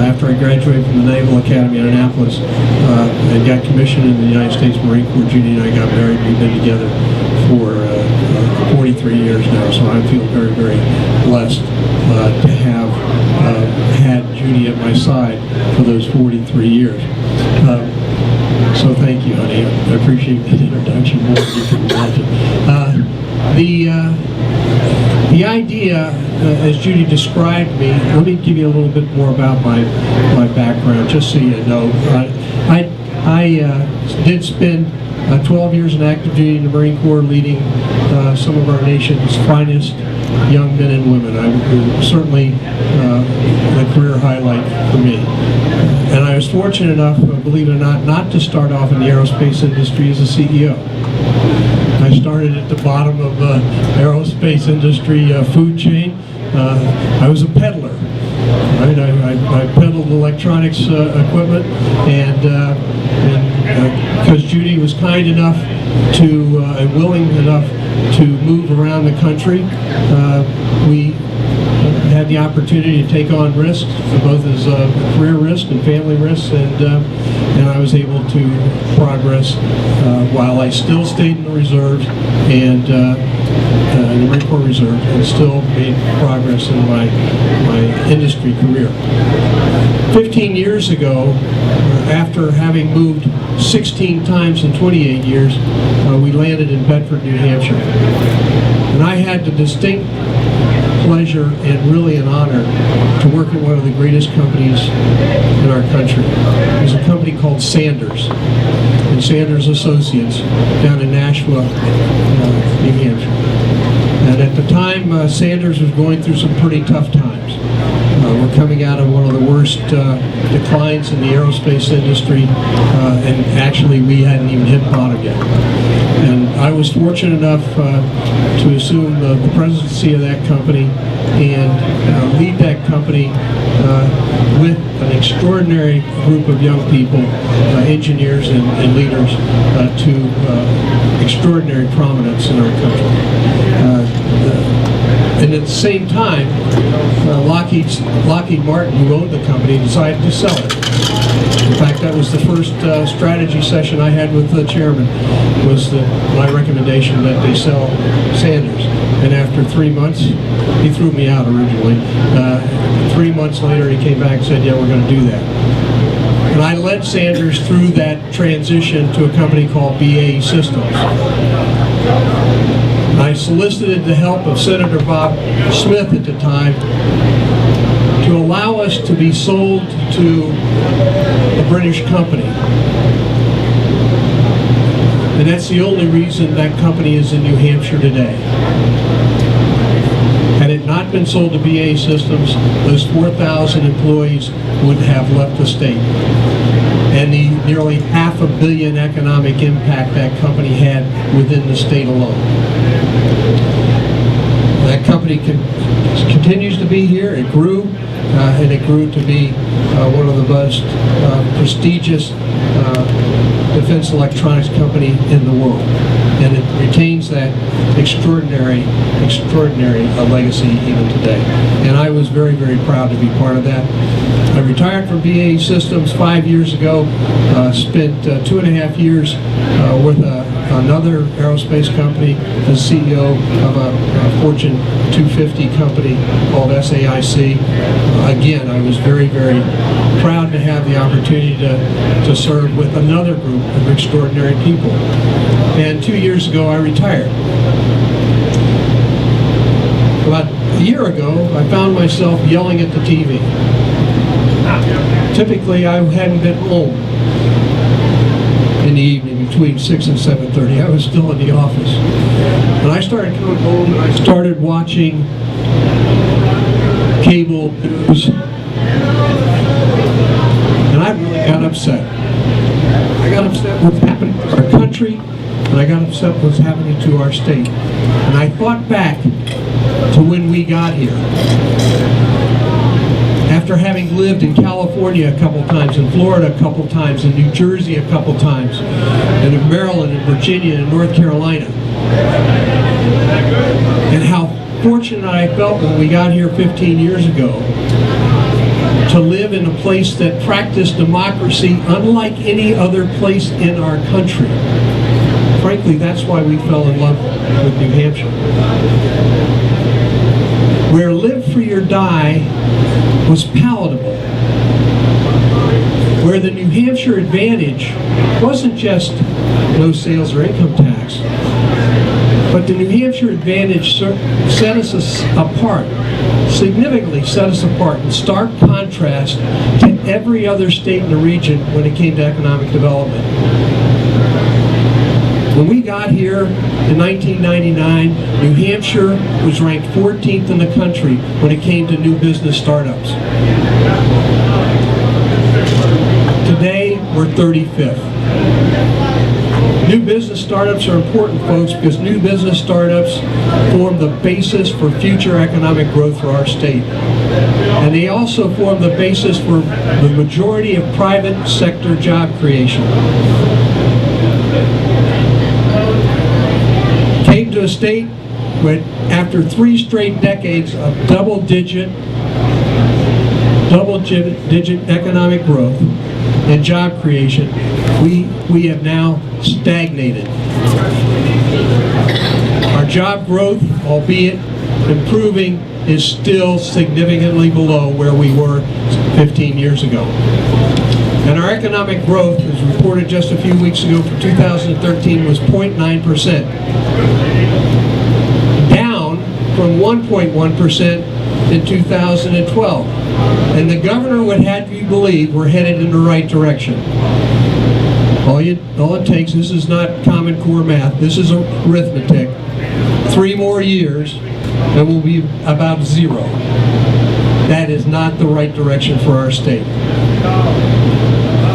after I graduated from the Naval Academy in Annapolis, and got commissioned in the United States Marine Corps, Judy and I got married. We've been together for 43 years now, so I feel very, very blessed to have had Judy at my side for those 43 years. So thank you, honey. I appreciate that introduction more than you can imagine. The idea, as Judy described me, let me give you a little bit more about my background, just so you know. I did spend 12 years in active duty in the Marine Corps, leading some of our nation's finest young men and women. I was certainly a career highlight for me. And I was fortunate enough, believe it or not to start off in the aerospace industry as a CEO. I started at the bottom of the aerospace industry food chain. I was a peddler. Right? I peddled electronics equipment, and because Judy was kind enough to and willing enough to move around the country, we had the opportunity to take on risks, both as career risks and family risks, and I was able to progress while I still stayed in the reserves and the Marine Corps Reserve, and still made progress in my industry career. 15 years ago, after having moved 16 times in 28 years, we landed in Bedford, New Hampshire. And I had the distinct pleasure and really an honor to work at one of the greatest companies in our country. It was a company called Sanders and Sanders Associates down in Nashua, New Hampshire. And at the time, Sanders was going through some pretty tough times. We're coming out of one of the worst declines in the aerospace industry, and actually we hadn't even hit bottom yet. And I was fortunate enough to assume the presidency of that company and lead that company with an extraordinary group of young people, engineers and leaders, to extraordinary prominence in our country. And at the same time, Lockheed Martin, who owned the company, decided to sell it. In fact, that was the first strategy session I had with the chairman, was my recommendation that they sell Sanders. And after 3 months, he threw me out originally. 3 months later, he came back and said, yeah, we're going to do that. And I led Sanders through that transition to a company called BAE Systems. I solicited the help of Senator Bob Smith at the time to allow us to be sold to a British company. And that's the only reason that company is in New Hampshire today. Had it not been sold to BAE Systems, those 4,000 employees would have left the state. And the nearly $500 million economic impact that company had within the state alone. That company continues to be here. It grew, and it grew to be one of the most prestigious defense electronics company in the world. And it retains that extraordinary legacy even today. And I was very, very proud to be part of that. I retired from BAE Systems 5 years ago, spent 2.5 years with another aerospace company as CEO of a Fortune 250 company called SAIC. Again, I was very, very proud to have the opportunity to serve with another group of extraordinary people. And 2 years ago, I retired. About a year ago, I found myself yelling at the TV. Typically, I hadn't been home in the evening between 6 and 7:30. I was still in the office. And I started coming home and I started watching cable news. And I really got upset. I got upset with what's happening to our country, and I got upset with what's happening to our state. And I thought back to when we got here. After having lived in California a couple times, in Florida a couple times, in New Jersey a couple times, and in Maryland and Virginia and North Carolina. And how fortunate I felt when we got here 15 years ago to live in a place that practiced democracy unlike any other place in our country. Frankly, that's why we fell in love with New Hampshire. Where live free or die was palatable. Where the New Hampshire advantage wasn't just no sales or income tax, but the New Hampshire advantage set us apart, significantly set us apart in stark contrast to every other state in the region when it came to economic development. When we got here in 1999, New Hampshire was ranked 14th in the country when it came to new business startups. Today, we're 35th. New business startups are important, folks, because new business startups form the basis for future economic growth for our state. And they also form the basis for the majority of private sector job creation. Came to a state where, after 3 straight decades of double-digit economic growth and job creation, we have now stagnated. Our job growth, albeit improving, is still significantly below where we were 15 years ago. And our economic growth, as reported just a few weeks ago for 2013, was 0.9%, down from 1.1% in 2012. And the governor would have you believe we're headed in the right direction. All it takes, this is not Common Core math, this is arithmetic. 3 more years and we'll be about 0. That is not the right direction for our state.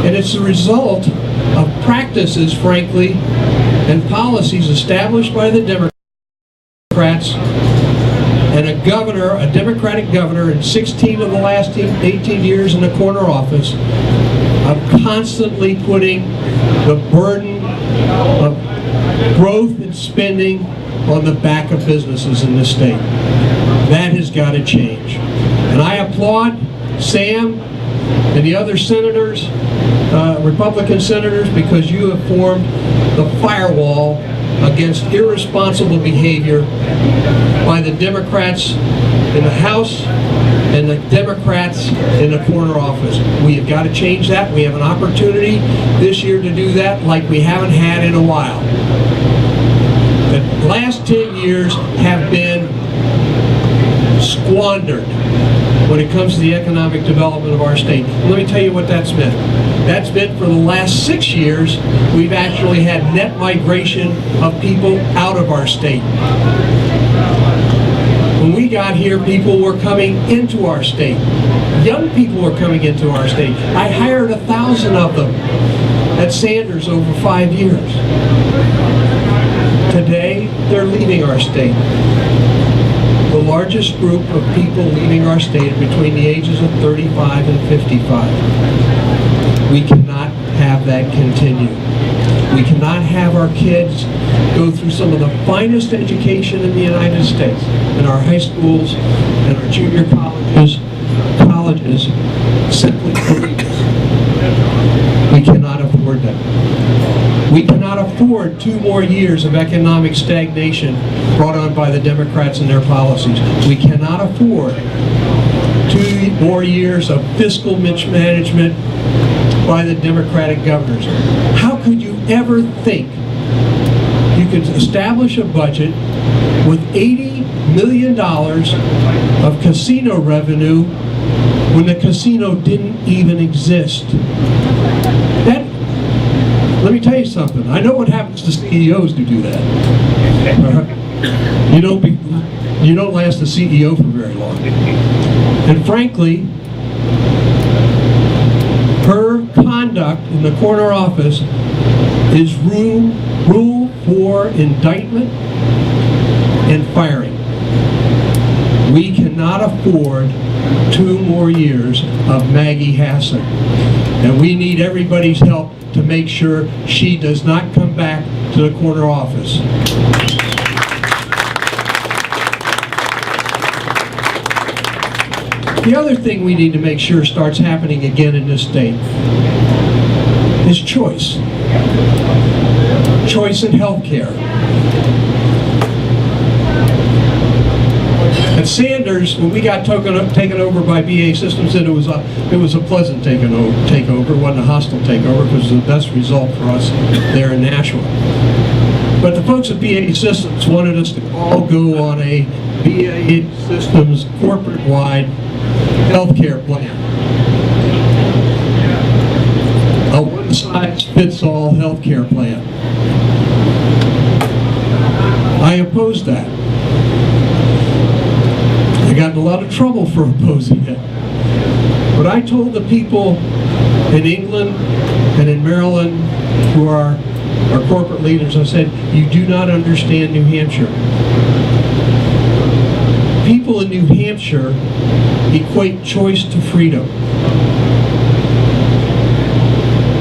And it's the result of practices, frankly, and policies established by the Democrats and a Democratic governor in 16 of the last 18 years in the corner office, of constantly putting the burden of growth and spending on the back of businesses in this state. That has got to change. And I applaud Sam and the other senators, Republican senators, because you have formed the firewall against irresponsible behavior by the Democrats in the House and the Democrats in the corner office. We have got to change that. We have an opportunity this year to do that like we haven't had in a while. The last 10 years have been squandered when it comes to the economic development of our state. Let me tell you what that's meant. That's meant for the last 6 years, we've actually had net migration of people out of our state. When we got here, people were coming into our state. Young people were coming into our state. I hired 1,000 of them at Sanders over 5 years. Today, they're leaving our state. The largest group of people leaving our state are between the ages of 35 and 55. We cannot have that continue. We cannot have our kids go through some of the finest education in the United States, in our high schools and our junior colleges, simply believe us. We cannot afford that. We cannot afford 2 more years of economic stagnation brought on by the Democrats and their policies. We cannot afford 2 more years of fiscal mismanagement by the Democratic governors. How could you ever think you could establish a budget with $80 million of casino revenue when the casino didn't even exist. Let me tell you something. I know what happens to CEOs who do that. You don't last a CEO for very long. And frankly, her conduct in the corner office is rule for indictment and firing. We cannot afford 2 more years of Maggie Hassan. And we need everybody's help to make sure she does not come back to the corner office. The other thing we need to make sure starts happening again in this state is choice. Choice in health care. At Sanders, when we got taken over by BA Systems, it was a pleasant takeover. It wasn't a hostile takeover because it was the best result for us there in Nashua. But the folks at BA Systems wanted us to all go on a BA Systems corporate-wide healthcare plan. A one-size-fits-all healthcare plan. I opposed that. I got in a lot of trouble for opposing it. But I told the people in England and in Maryland who are our corporate leaders, I said, you do not understand New Hampshire. People in New Hampshire equate choice to freedom.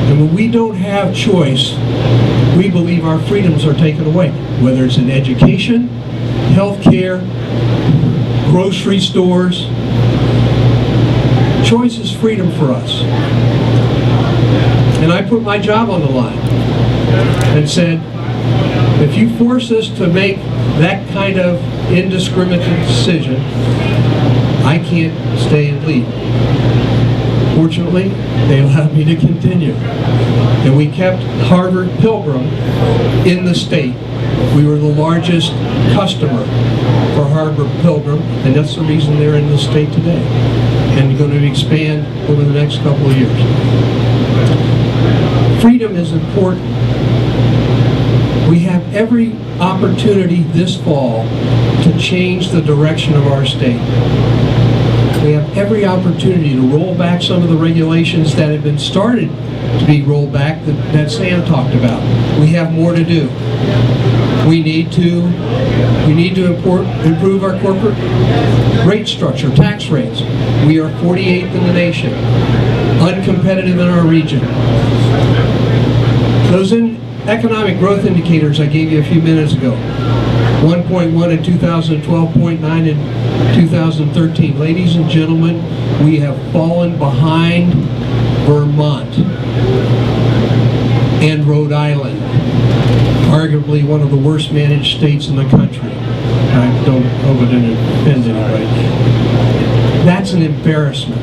And when we don't have choice, we believe our freedoms are taken away, whether it's in education, health care, grocery stores. Choice is freedom for us. And I put my job on the line and said, if you force us to make that kind of indiscriminate decision, I can't stay and lead. Fortunately, they allowed me to continue. And we kept Harvard Pilgrim in the state. We were the largest customer for Harvard Pilgrim, and that's the reason they're in the state today. And going to expand over the next couple of years. Freedom is important. We have every opportunity this fall to change the direction of our state. We have every opportunity to roll back some of the regulations that have been started to be rolled back that Sam talked about. We have more to do. We need to improve our corporate rate structure, tax rates. We are 48th in the nation, uncompetitive in our region. Those economic growth indicators I gave you a few minutes ago, 1.1 in 2012, 0.9 in 2013. Ladies and gentlemen, we have fallen behind Vermont and Rhode Island, arguably one of the worst managed states in the country. I don't hope it didn't offend anybody. That's an embarrassment.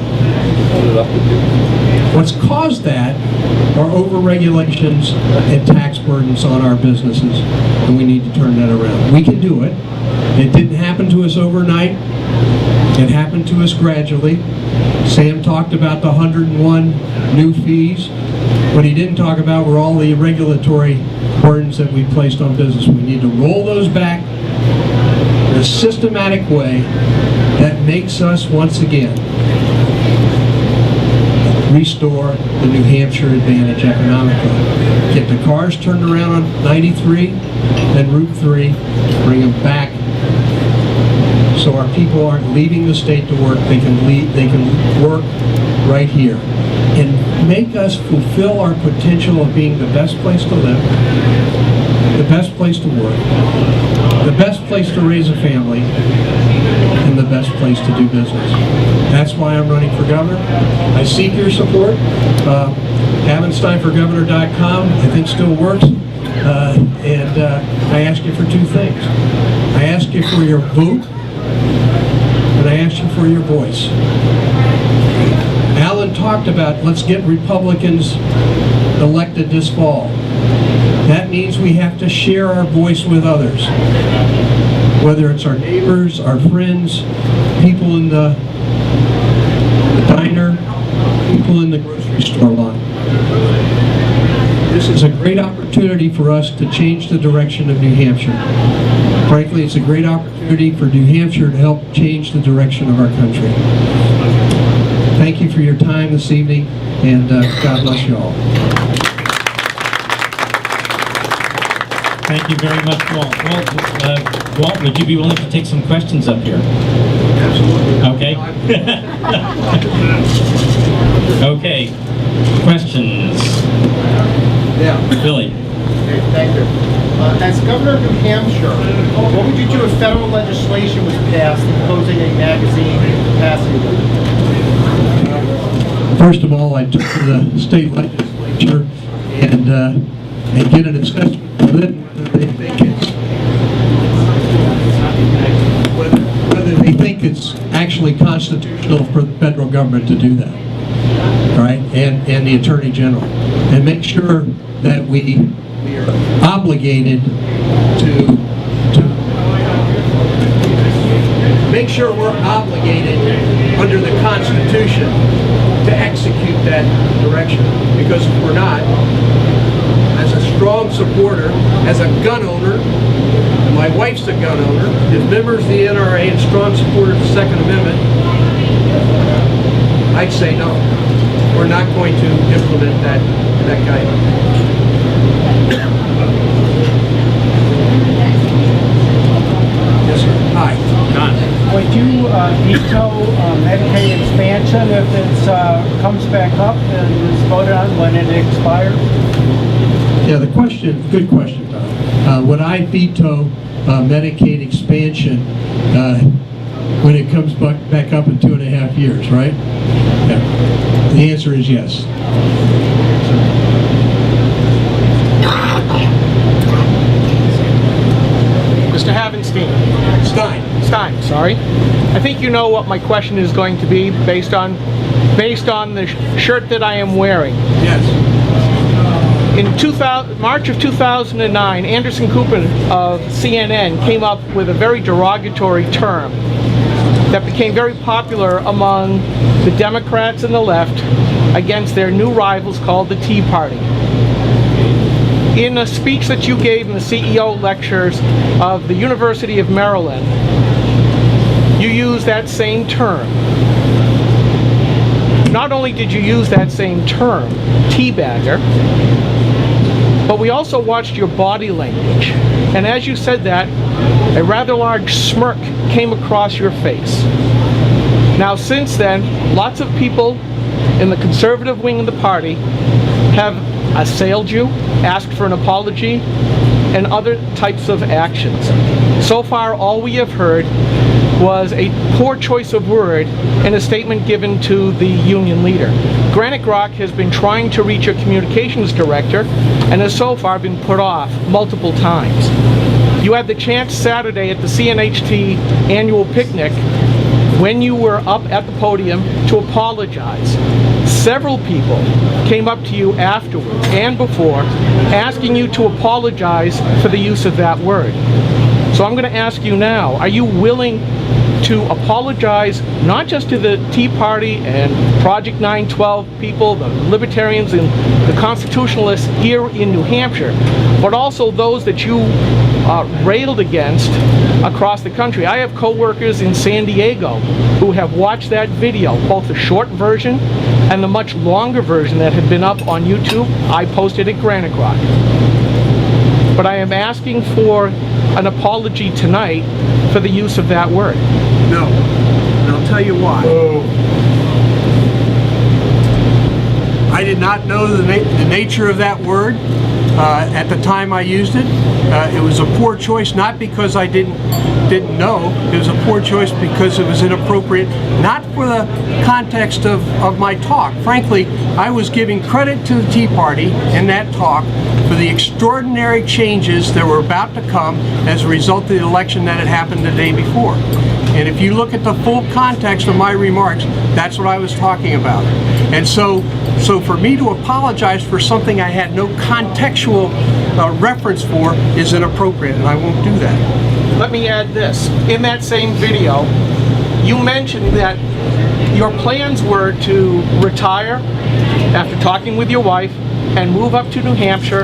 What's caused that are over-regulations and tax burdens on our businesses, and we need to turn that around. We can do it. It didn't happen to us overnight. It happened to us gradually. Sam talked about the 101 new fees. What he didn't talk about were all the regulatory burdens that we placed on business. We need to roll those back in a systematic way that makes us once again restore the New Hampshire advantage economically. Get the cars turned around on 93 and Route 3, bring them back so our people aren't leaving the state to work. They can work right here. And make us fulfill our potential of being the best place to live, the best place to work, the best place to raise a family, and the best place to do business. That's why I'm running for governor. I seek your support. HavensteinforGovernor.com I think still works. And I ask you for 2 things. I ask you for your vote, and I ask you for your voice. Alan talked about let's get Republicans elected this fall. That means we have to share our voice with others. whether it's our neighbors, our friends, people in the diner, people in the grocery store line. This is a great opportunity for us to change the direction of New Hampshire. Frankly, it's a great opportunity for New Hampshire to help change the direction of our country. Thank you for your time this evening, and God bless you all. Thank you very much, Walt. Walt, would you be willing to take some questions up here? Absolutely. Okay. Okay. Questions? Yeah. Billy? Okay, thank you. As governor of New Hampshire, what would you do if federal legislation was passed imposing a magazine capacity limit? First of all, I took to the state legislature and get an assessment of it, whether they think it's actually constitutional for the federal government to do that, right? And the Attorney General, and make sure that we are obligated to make sure we're obligated under the Constitution to execute that direction. Because if we're not, as a strong supporter, as a gun owner, and my wife's a gun owner, as members of the NRA and strong supporters of the Second Amendment, I'd say no. We're not going to implement that guideline. Yes, sir. Hi. Would you veto Medicaid expansion if it comes back up and is voted on when it expires? Yeah, the question, good question, Tom. Would I veto Medicaid expansion when it comes back up in 2.5 years, right? Yeah. The answer is yes. Mr. Havenstein. Stein, sorry. I think you know what my question is going to be based on the shirt that I am wearing. Yes. In March of 2009, Anderson Cooper of CNN came up with a very derogatory term that became very popular among the Democrats and the left against their new rivals called the Tea Party. In a speech that you gave in the CEO lectures of the University of Maryland, you used that same term. Not only did you use that same term, teabagger, but we also watched your body language. And as you said that, a rather large smirk came across your face. Now, since then, lots of people in the conservative wing of the party have assailed you, asked for an apology, and other types of actions. So far, all we have heard was a poor choice of word in a statement given to the union leader. Granite Rock has been trying to reach a communications director and has so far been put off multiple times. You had the chance Saturday at the CNHT annual picnic when you were up at the podium to apologize. Several people came up to you afterwards and before asking you to apologize for the use of that word. So I'm going to ask you now, are you willing to apologize not just to the Tea Party and Project 912 people, the libertarians and the constitutionalists here in New Hampshire, but also those that you railed against across the country? I have co-workers in San Diego who have watched that video, both the short version and the much longer version that had been up on YouTube. I posted at Granite Rock. But I am asking for an apology tonight for the use of that word. No. And I'll tell you why. I did not know the nature of that word at the time I used it. It was a poor choice, not because I didn't know. It was a poor choice because it was inappropriate, not for the context of my talk. Frankly, I was giving credit to the Tea Party in that talk for the extraordinary changes that were about to come as a result of the election that had happened the day before. And if you look at the full context of my remarks, that's what I was talking about. And so for me to apologize for something I had no contextual reference for is inappropriate, and I won't do that. let me add this. In that same video, you mentioned that your plans were to retire after talking with your wife and move up to New Hampshire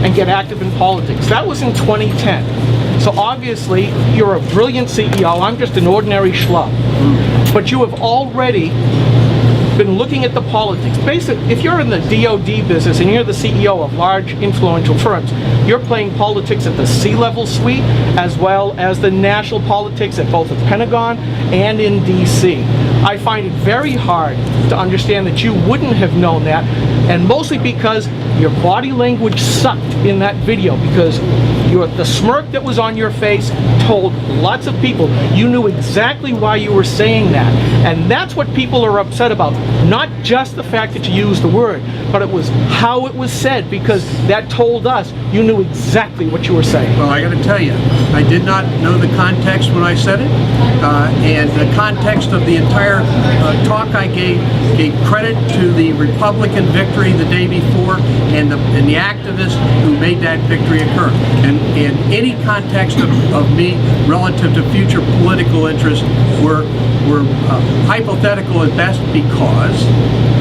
and get active in politics. That was in 2010. So obviously, you're a brilliant CEO. I'm just an ordinary schlub. But you have already been looking at the politics. Basically, if you're in the DoD business and you're the CEO of large influential firms, you're playing politics at the C-level suite as well as the national politics at both the Pentagon and in DC. I find it very hard to understand that you wouldn't have known that, and mostly because your body language sucked in that video, because the smirk that was on your face told lots of people you knew exactly why you were saying that. And that's what people are upset about. Not just the fact that you used the word, but it was how it was said, because that told us you knew exactly what you were saying. Well, I got to tell you, I did not know the context when I said it, and the context of the entire talk I gave credit to the Republican victory the day before and the activists who made that victory occur. And any context of me relative to future political interests were hypothetical at best, because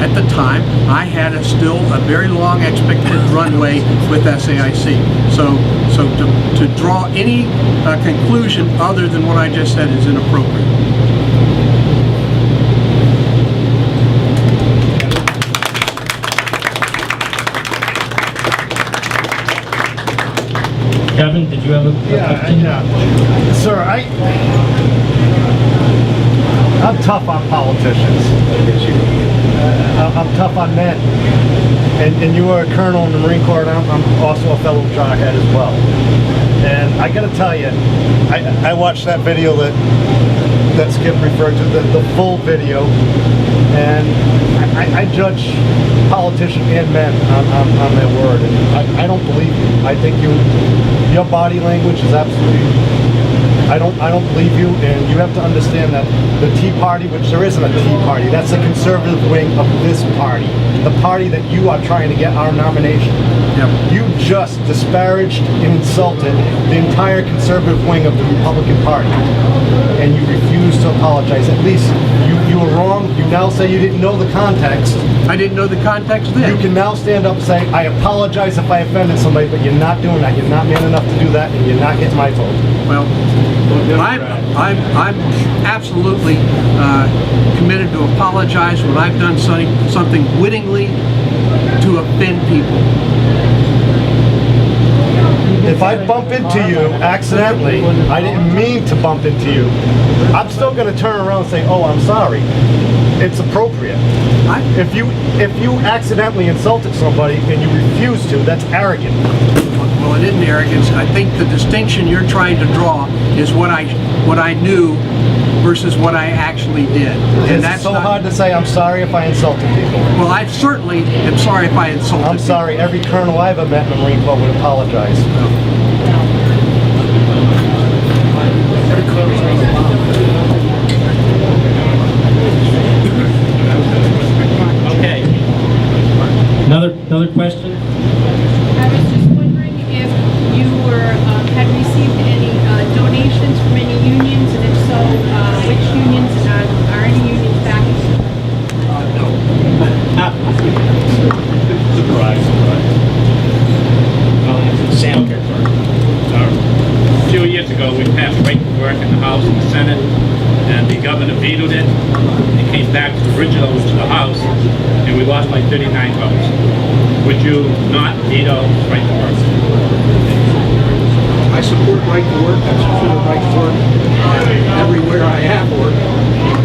at the time I had still a very long expected runway with SAIC. So to draw any conclusion other than what I just said is inappropriate. Kevin, did you have a question? Yeah. Sir, I'm tough on politicians. I'm tough on men. And you were a colonel in the Marine Corps, and I'm also a fellow jarhead as well. And I gotta tell you, I watched that video that Skip referred to, the full video, and I judge politicians and men on their word, and I don't believe you. I think your body language is absolutely, I don't believe you, and you have to understand that the Tea Party, which there isn't a Tea Party, that's the conservative wing of this party, the party that you are trying to get our nomination. Yep. You just disparaged and insulted the entire conservative wing of the Republican Party, and you refuse to apologize. At least you were wrong. You now say you didn't know the context. I didn't know the context then. You can now stand up and say, I apologize if I offended somebody, but you're not doing that. You're not man enough to do that, and you're not getting my vote. Well, I'm absolutely committed to apologize when I've done something wittingly to offend people. If I bump into you accidentally, I didn't mean to bump into you, I'm still going to turn around and say, oh, I'm sorry. It's appropriate. If you accidentally insulted somebody and you refuse to, that's arrogant. Well, it isn't arrogance. I think the distinction you're trying to draw is what I knew versus what I actually did. And that's so hard to say, I'm sorry if I insulted people. Well, I certainly am sorry if I insulted I'm sorry. Every colonel I've ever met in the Marine Corps would apologize. Okay. Another question? I was just wondering if you had received any donations from any unions, and if so, which unions are any unions backing you? No. Surprise. Sam. A few years ago, we passed right to work in the House and the Senate, and the governor vetoed it. It came back to the original, which is the House, and we lost by 39 votes. Would you not veto right to work? I support right to work. I support right to work everywhere I have worked.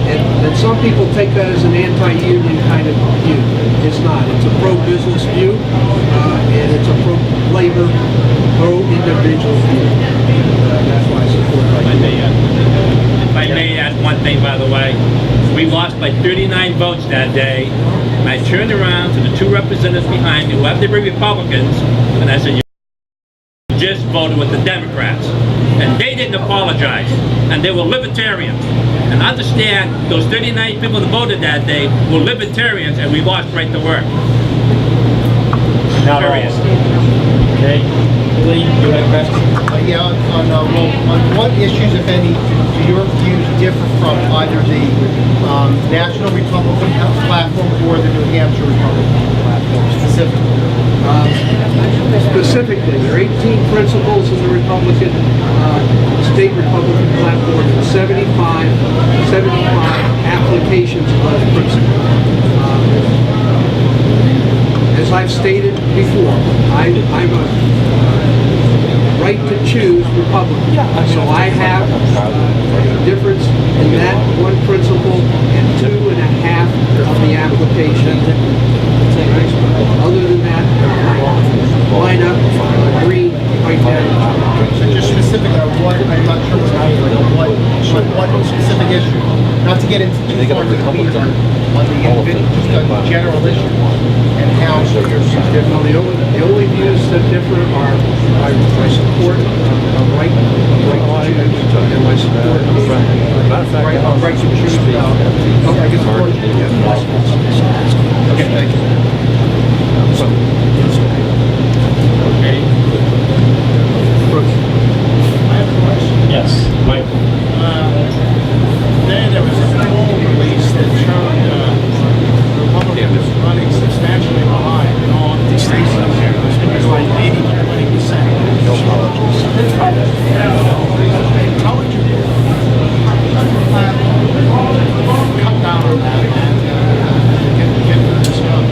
And some people take that as an anti-union kind of view. It's not. It's a pro-business view, and it's a pro-labor, pro-individual view. That's why I support right to work. If I may add one thing, by the way, we lost by 39 votes that day, and I turned around to the two representatives behind me, who have to be Republicans, and I said, you just voted with the Democrats. And they didn't apologize, and they were libertarians. And understand, those 39 people that voted that day were libertarians, and we lost right to work. Not all. Okay. Lee, you have a question? on what issues, if any, do your views differ from either the National Republican platform or the New Hampshire Republican platform specifically? Specifically, there are 18 principles in the Republican, state Republican platform, and 75 applications of principles. As I've stated before, I'm a right to choose Republican. So I have a difference in that one principle and 2.5 of the application. Other than that, line up, agree, right down. So just specifically on what, I'm not sure what specific issue, not to get into too far into the weeds on the individual, just on the general issue and how No, the only views that differ are my support of right to choose and my support of right to choose. I guess okay, thank you. Okay. Yes, Mike. Today there was a poll release that showed Republicans running substantially behind in all of these states. It was like 80 to 20%. How would you cut down on that and get this done?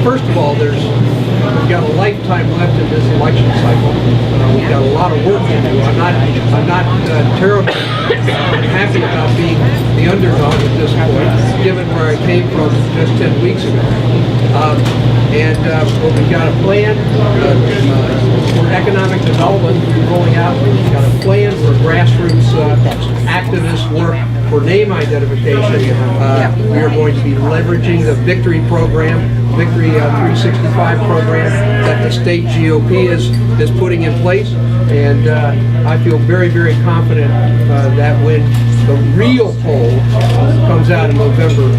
First of all, we've got a lifetime left in this election cycle. We've got a lot of work to do. I'm not terribly happy about being the underdog at this point, given where I came from just 10 weeks ago. But we've got a plan for economic development rolling out. We've got a plan for grassroots activist work for name identification. We are going to be leveraging the Victory program, Victory 365 program that the state GOP is putting in place. And I feel very, very confident that when the real poll comes out in November,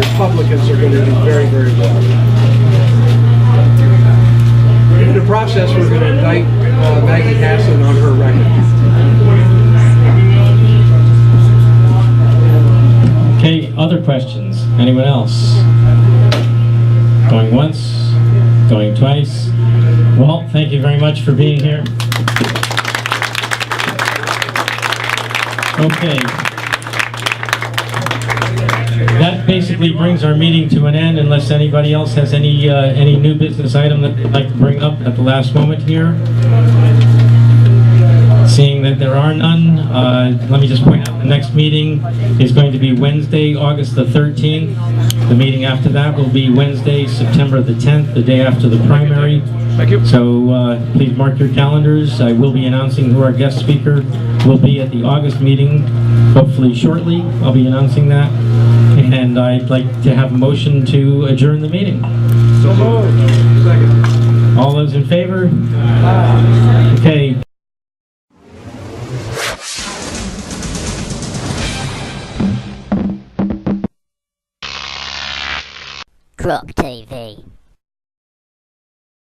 Republicans are going to do very, very well. In the process, we're going to indict Maggie Hassan on her record. Okay, other questions? Anyone else? Going once? Going twice? Well, thank you very much for being here. Okay. That basically brings our meeting to an end unless anybody else has any new business item that they'd like to bring up at the last moment here. Seeing that there are none, let me just point out the next meeting is going to be Wednesday, August the 13th. The meeting after that will be Wednesday, September the 10th, the day after the primary. Thank you. So please mark your calendars. I will be announcing who our guest speaker will be at the August meeting, hopefully shortly. I'll be announcing that. And I'd like to have a motion to adjourn the meeting. So moved. Second. All those in favor? Okay. Croc TV.